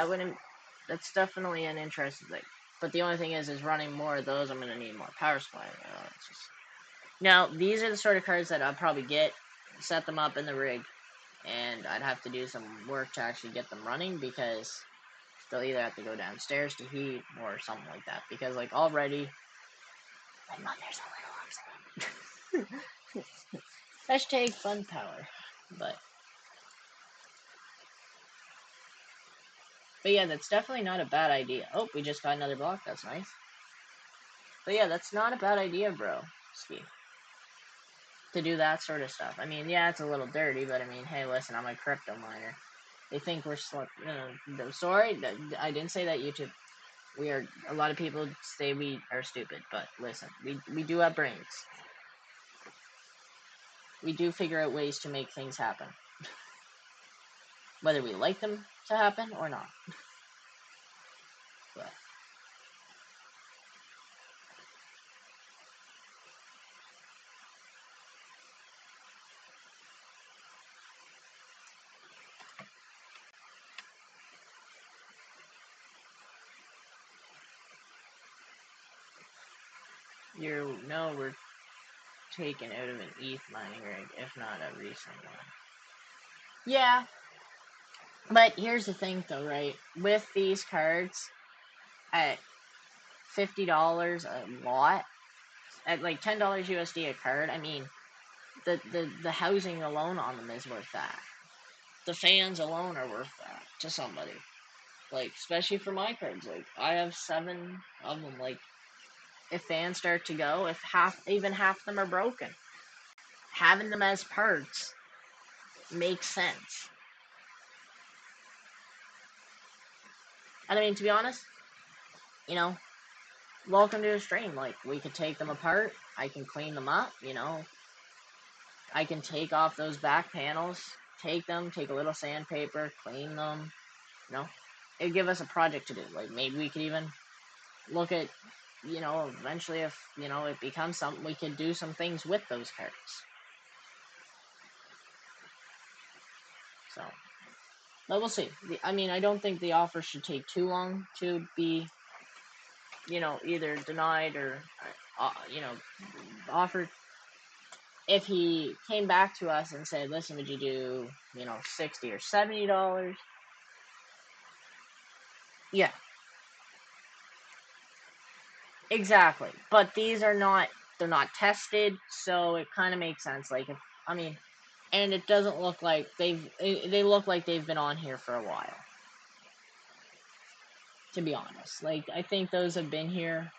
that's definitely an interesting thing. But the only thing is running more of those, I'm going to need more power supply. Now, these are the sort of cards that I'll probably get, set them up in the rig, and I'd have to do some work to actually get them running, because they'll either have to go downstairs to heat or something like that. Because, like, already, my mother's a little upset. Hashtag fun power. But yeah, that's definitely not a bad idea. Oh, we just got another block. That's nice. But yeah, that's not a bad idea, bro. Ski. To do that sort of stuff. I mean, yeah, it's a little dirty, but I mean, hey, listen, I'm a crypto miner. They think we're sorry, I didn't say that, YouTube. We are. A lot of people say we are stupid, but listen, we do have brains. We do figure out ways to make things happen, whether we like them to happen or not. But we're taken out of an ETH mining rig, if not a recent one. Yeah, but here's the thing, though, right? With these cards, at $50 a lot, at like $10 USD a card, I mean, the housing alone on them is worth that. The fans alone are worth that to somebody. Like, especially for my cards, like, I have 7 of them. Like, if fans start to go, if even half of them are broken, having them as parts makes sense. And I mean, to be honest, you know, welcome to a stream. Like, we could take them apart. I can clean them up, you know. I can take off those back panels, take a little sandpaper, clean them, you know. It'd give us a project to do. Like, maybe we could even look at, you know, eventually if, you know, it becomes something, we could do some things with those cards. So, but we'll see. I mean, I don't think the offer should take too long to be, you know, either denied or, you know, offered. If he came back to us and said, listen, would you do, you know, $60 or $70? Yeah. Exactly. But these are not, they're not tested, so it kind of makes sense. Like, if, I mean, and it doesn't look like they look like they've been on here for a while. To be honest. Like, I think those have been here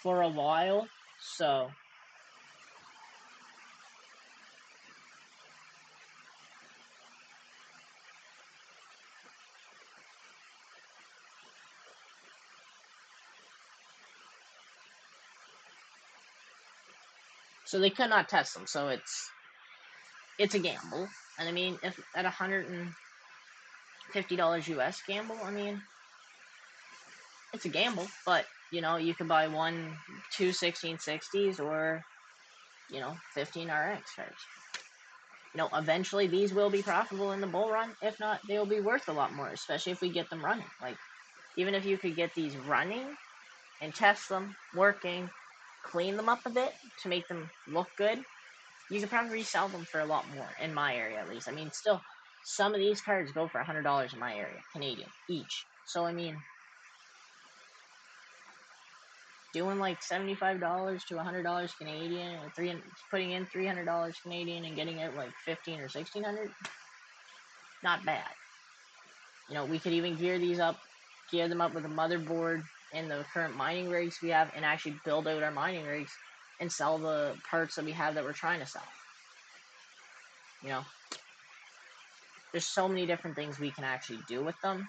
for a while, so. So they could not test them. So it's a gamble. And I mean, if at $150 US gamble, I mean, it's a gamble. But you know, you could buy two 1660s or 15 RX cards. Eventually these will be profitable in the bull run. If not, they will be worth a lot more, especially if we get them running. Like, even if you could get these running and test them, working, clean them up a bit to make them look good, you could probably resell them for a lot more, in my area at least. I mean, still, some of these cards go for $100 in my area, Canadian, each. So, I mean, doing like $75 to $100 Canadian, or putting in $300 Canadian and getting out like $1,500 or $1,600, not bad. We could even gear them up with a motherboard and the current mining rigs we have, and actually build out our mining rigs and sell the parts that we have that we're trying to sell. There's so many different things we can actually do with them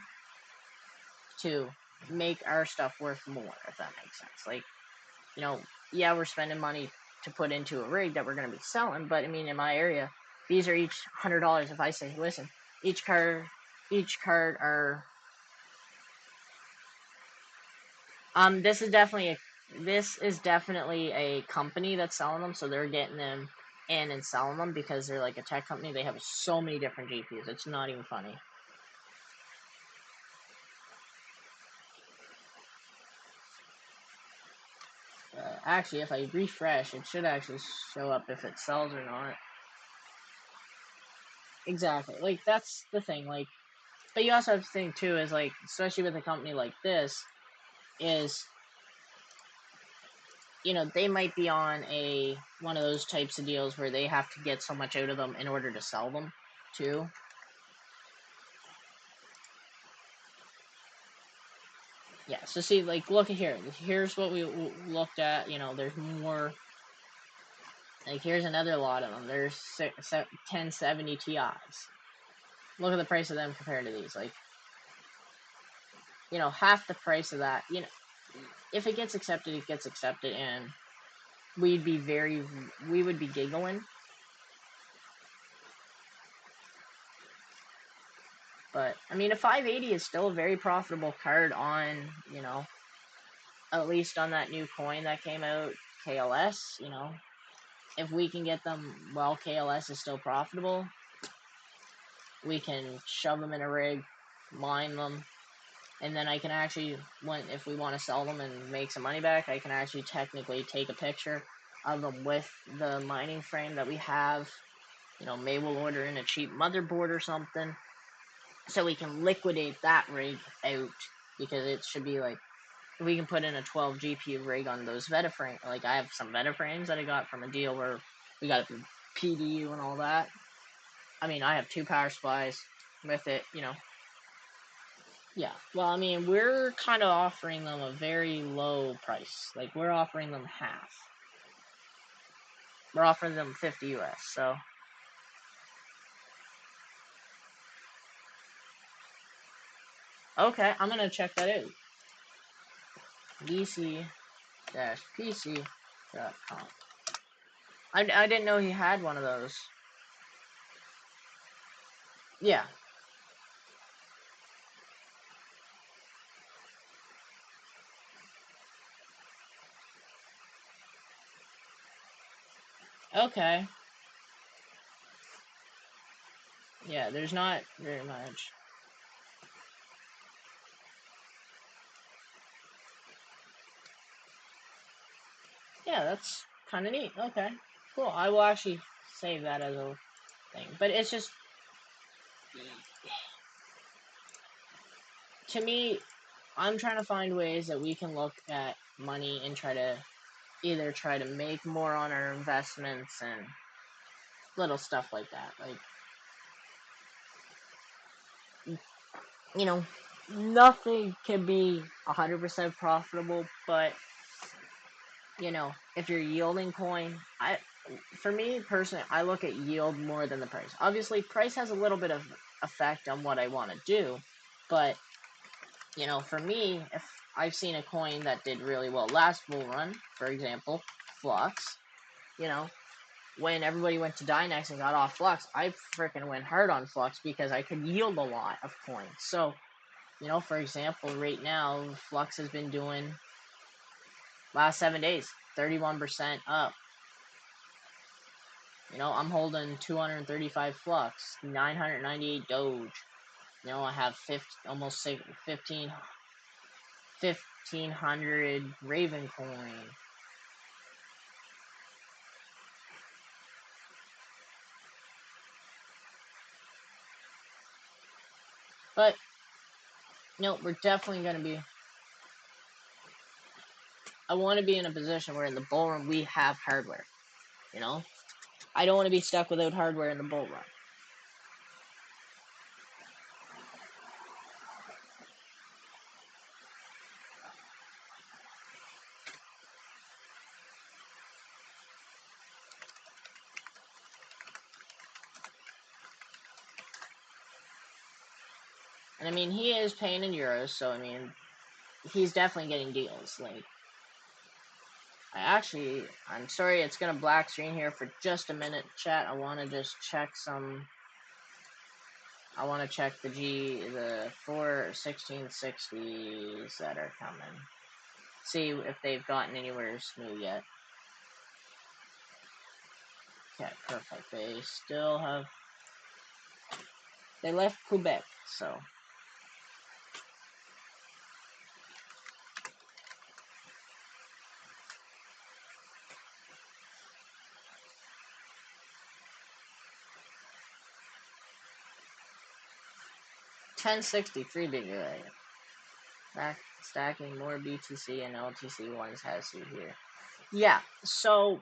to make our stuff worth more, if that makes sense. Like, yeah, we're spending money to put into a rig that we're going to be selling, but I mean, in my area, these are each $100. If I say, listen, each card are this is definitely a company that's selling them, so they're getting them in and selling them because they're like a tech company. They have so many different GPUs. It's not even funny. Actually, if I refresh, it should actually show up if it sells or not. Exactly. Like, that's the thing. Like, but you also have to think too, is like, especially with a company like this, is they might be on one of those types of deals where they have to get so much out of them in order to sell them too. Yeah, so see, like, look at here. Here's what we looked at. There's more. Like, here's another lot of them. There's 1070 Ti's. Look at the price of them compared to these. Like, half the price of that. If it gets accepted, it gets accepted, and we would be giggling. But, I mean, a 580 is still a very profitable card on, at least on that new coin that came out, KLS, If we can get them while KLS is still profitable, we can shove them in a rig, mine them, and then I can actually, if we want to sell them and make some money back, I can actually technically take a picture of them with the mining frame that we have. Maybe we'll order in a cheap motherboard or something, so we can liquidate that rig out, because it should be like, we can put in a 12 GPU rig on those Veta frames. Like, I have some Veta frames that I got from a deal where we got it from PDU and all that. I mean, I have 2 power supplies with it, Yeah, well, I mean, we're kind of offering them a very low price. Like, we're offering them half. We're offering them 50 US, so. Okay, I'm gonna check that out. DC-PC.com. I didn't know he had one of those. Yeah. Okay. Yeah, there's not very much. Yeah, that's kind of neat. Okay, cool. I will actually save that as a thing. But it's just, to me, I'm trying to find ways that we can look at money and either try to make more on our investments and little stuff like that. Like, nothing can be 100% profitable, but, if you're yielding coin, for me personally, I look at yield more than the price. Obviously, price has a little bit of effect on what I want to do, but, for me, if I've seen a coin that did really well last bull run, for example, Flux, you know, when everybody went to Dynex and got off Flux, I freaking went hard on Flux because I could yield a lot of coins. So, you know, for example, right now, Flux has been doing, last 7 days, 31% up. You know, I'm holding 235 Flux, 998 Doge. You know, I have almost 1,500 Raven coin. But, you know, we're definitely going to be... I want to be in a position where in the bull run we have hardware, you know? I don't want to be stuck without hardware in the bull run. And I mean, he is paying in euros, so I mean, he's definitely getting deals. Like, I'm sorry, it's gonna black screen here for just a minute, chat. I want to just check some. I want to check the 4/1660s that are coming. See if they've gotten anywhere new yet. Okay, perfect. They still have. They left Quebec, so. $10.63 big stacking more BTC and LTC ones has you here. Yeah, so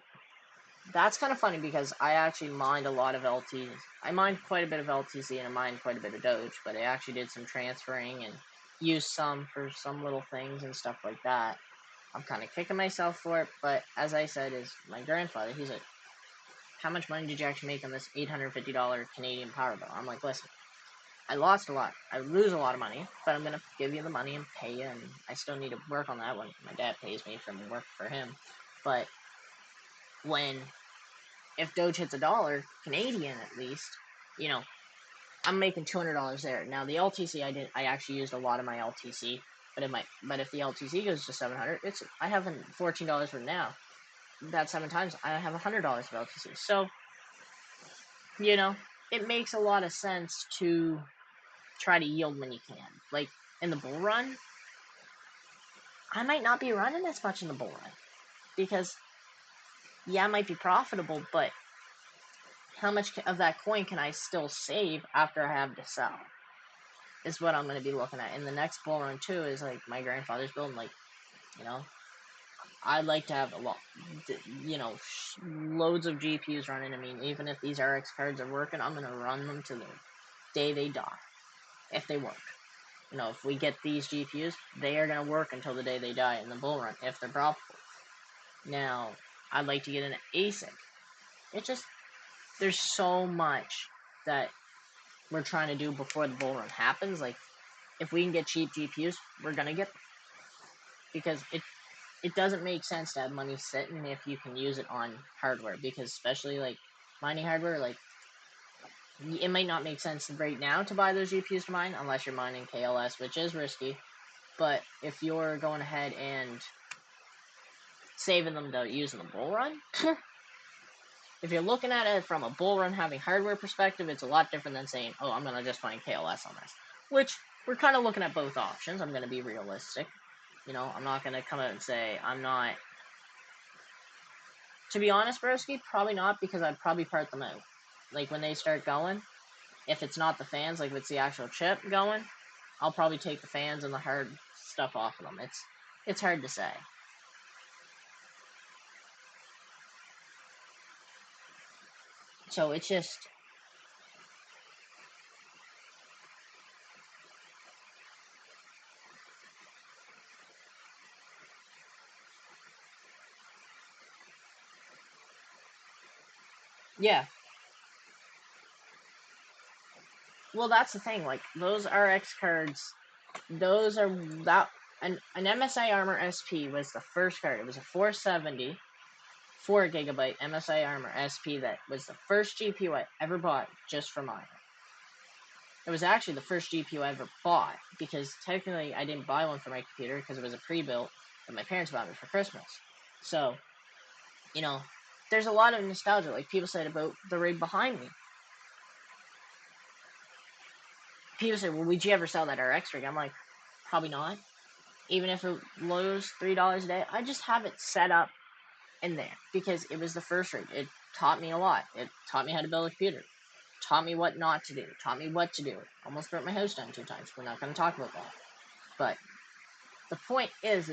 that's kind of funny because I actually mined a lot of LTs. I mined quite a bit of LTC and I mined quite a bit of Doge, but I actually did some transferring and used some for some little things and stuff like that. I'm kind of kicking myself for it, but as I said, is my grandfather, he's like, how much money did you actually make on this $850 Canadian power bill? I'm like, listen, I lost a lot. I lose a lot of money, but I'm going to give you the money and pay you, and I still need to work on that when my dad pays me from work for him. But if Doge hits $1, Canadian at least, you know, I'm making $200 there. Now the LTC, I actually used a lot of my LTC, but if the LTC goes to 700, I have $14 for now. That's 7 times. I have $100 of LTC. So, you know, it makes a lot of sense to try to yield when you can. Like in the bull run, I might not be running as much in the bull run because, yeah, it might be profitable, but how much of that coin can I still save after I have to sell? Is what I'm going to be looking at. In the next bull run, too, is like my grandfather's building, like, you know, I'd like to have a lot, you know, loads of GPUs running. I mean, even if these RX cards are working, I'm going to run them to the day they die, if they work. You know, if we get these GPUs, they are going to work until the day they die in the bull run, if they're profitable. Now, I'd like to get an ASIC. There's so much that we're trying to do before the bull run happens. Like, if we can get cheap GPUs, we're going to get them. Because it doesn't make sense to have money sitting if you can use it on hardware. Because especially, like, mining hardware, like, it might not make sense right now to buy those GPUs to mine, unless you're mining KLS, which is risky. But if you're going ahead and saving them to use in the bull run, if you're looking at it from a bull run having hardware perspective, it's a lot different than saying, oh, I'm going to just find KLS on this. Which, we're kind of looking at both options. I'm going to be realistic. You know, I'm not going to come out and say, I'm not... To be honest, broski, probably not, because I'd probably part them out. Like, when they start going, if it's not the fans, like if it's the actual chip going, I'll probably take the fans and the hard stuff off of them. It's hard to say. So it's just... Yeah. Well, that's the thing. Like, those RX cards, those are... An MSI Armor SP was the first card. It was a 470. 4GB MSI Armor SP that was the first GPU I ever bought just for mine. It was actually the first GPU I ever bought, because technically I didn't buy one for my computer because it was a pre-built that my parents bought me for Christmas. So, you know, there's a lot of nostalgia, like people said about the rig behind me. People say, well, would you ever sell that RX rig? I'm like, probably not. Even if it lose $3 a day, I just have it set up in there because it was the first rig. It taught me a lot. It taught me how to build a computer. Taught me what not to do. Taught me what to do. Almost burnt my house down 2 times. We're not going to talk about that. But the point is,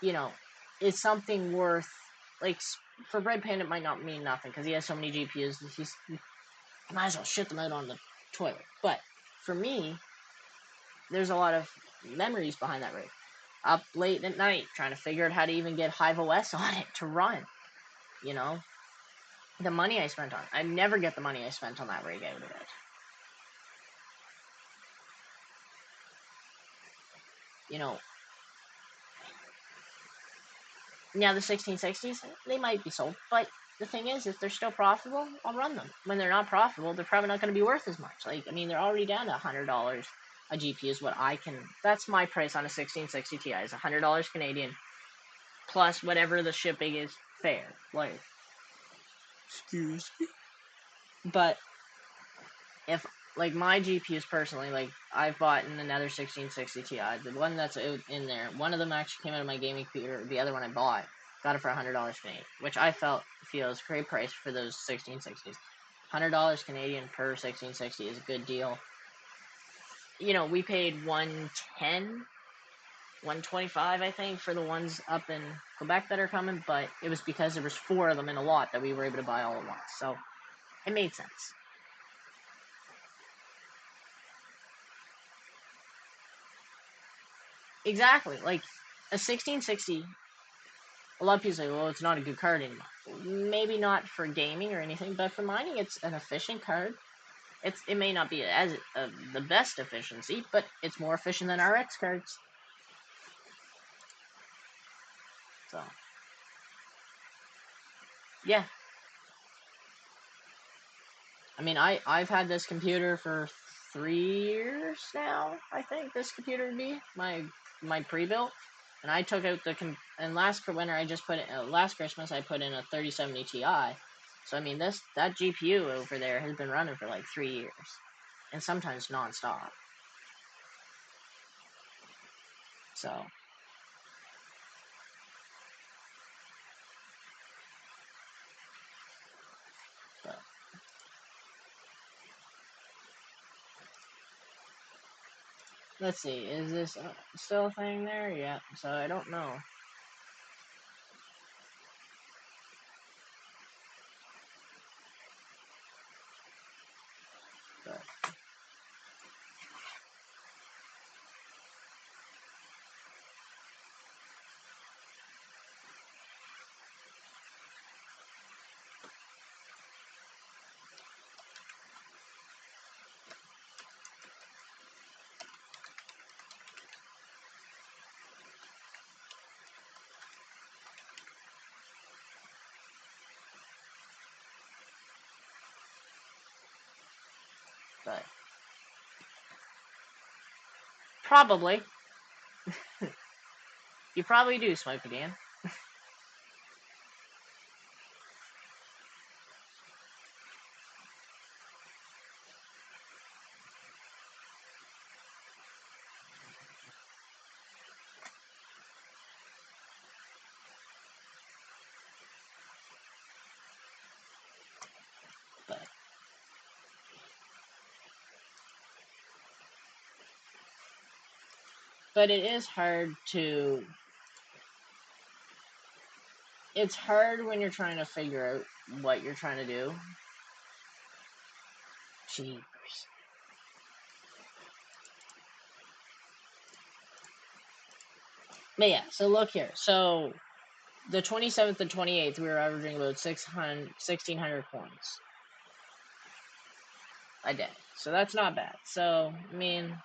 you know, it's something worth, like, for Red Panda it might not mean nothing because he has so many GPUs that he might as well shit them out on the toilet. But for me, there's a lot of memories behind that rig. Up late at night trying to figure out how to even get Hive OS on it to run. You know, the money I spent on it. I never get the money I spent on that rig out of it. You know, now the 1660s, they might be sold, but the thing is, if they're still profitable, I'll run them. When they're not profitable, they're probably not going to be worth as much. Like, I mean, they're already down to $100 a GPU is what I can, that's my price on a 1660 Ti, is $100 Canadian, plus whatever the shipping is fair. Like, excuse me. But, if, like, my GPUs personally, like, I've bought in another 1660 Ti, the one that's out in there, one of them actually came out of my gaming computer, the other one I bought, got it for $100 Canadian, which I feels great price for those 1660s. $100 Canadian per 1660 is a good deal. You know, we paid $110, $125, I think, for the ones up in Quebec that are coming, but it was because there was 4 of them in a lot that we were able to buy all at once, so it made sense. Exactly, like, a 1660, a lot of people say, well, it's not a good card anymore. Maybe not for gaming or anything, but for mining, it's an efficient card. It may not be as the best efficiency, but it's more efficient than RX cards. So, yeah. I mean, I've had this computer for 3 years now. I think this computer would be my pre-built, and I took out and last winter I just put it. Last Christmas I put in a 3070 Ti. So I mean, that GPU over there has been running for like 3 years, and sometimes non-stop. So, but let's see, is this still a thing there? Yeah, so I don't know. But, but probably. You probably do, Smoke again. But but it is hard to. It's hard when you're trying to figure out what you're trying to do. Jeepers. But yeah, so look here. So the 27th and 28th, we were averaging about 1,600 coins a day. So that's not bad. So, I mean,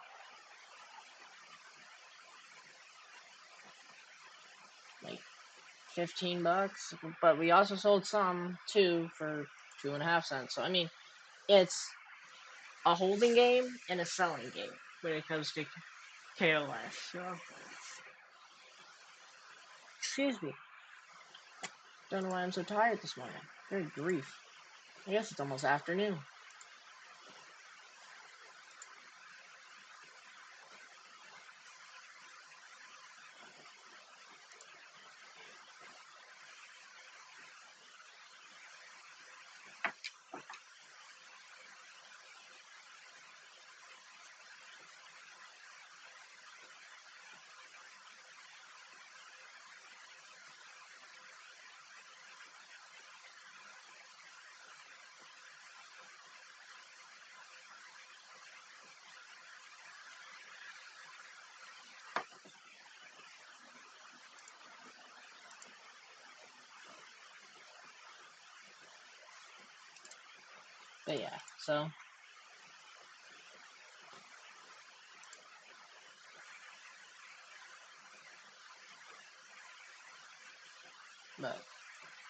like, $15, but we also sold some too for 2.5 cents. So I mean, it's a holding game and a selling game when it comes to KOS. So, excuse me. Don't know why I'm so tired this morning. Good grief. I guess it's almost afternoon. But yeah, so but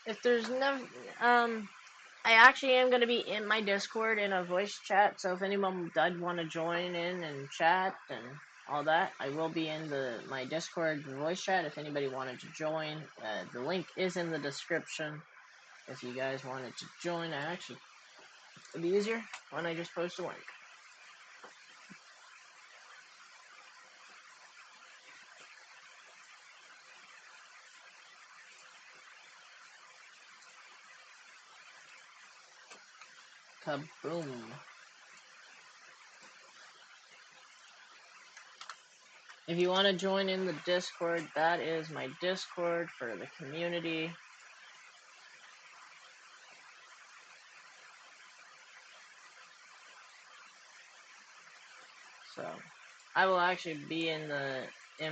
if there's no I actually am going to be in my Discord in a voice chat, so if anyone does want to join in and chat and all that, I will be in my Discord voice chat if anybody wanted to join. The link is in the description if you guys wanted to join. It'd be easier when I just post a link. Kaboom. If you want to join in the Discord, that is my Discord for the community. So, I will actually be in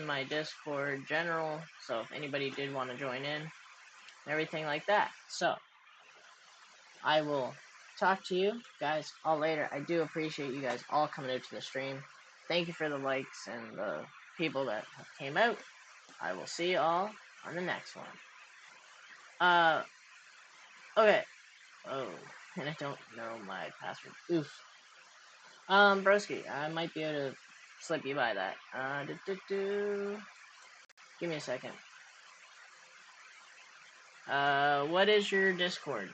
my Discord general, so if anybody did want to join in, everything like that. So, I will talk to you guys all later. I do appreciate you guys all coming out to the stream. Thank you for the likes and the people that came out. I will see you all on the next one. Okay. Oh, and I don't know my password. Oof. Broski, I might be able to slip you by that. Give me a second. What is your Discord?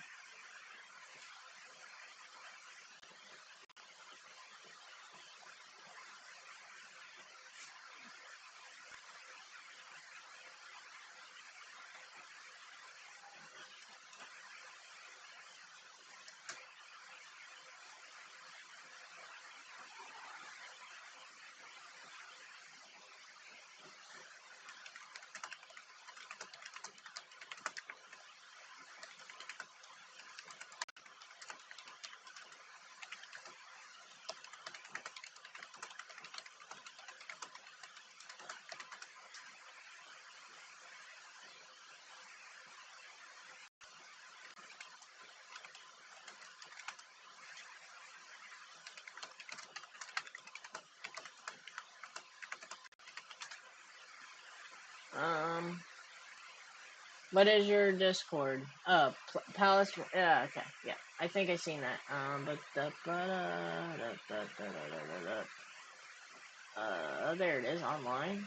What is your Discord? Palace. Yeah, okay, yeah. I think I seen that. There it is online.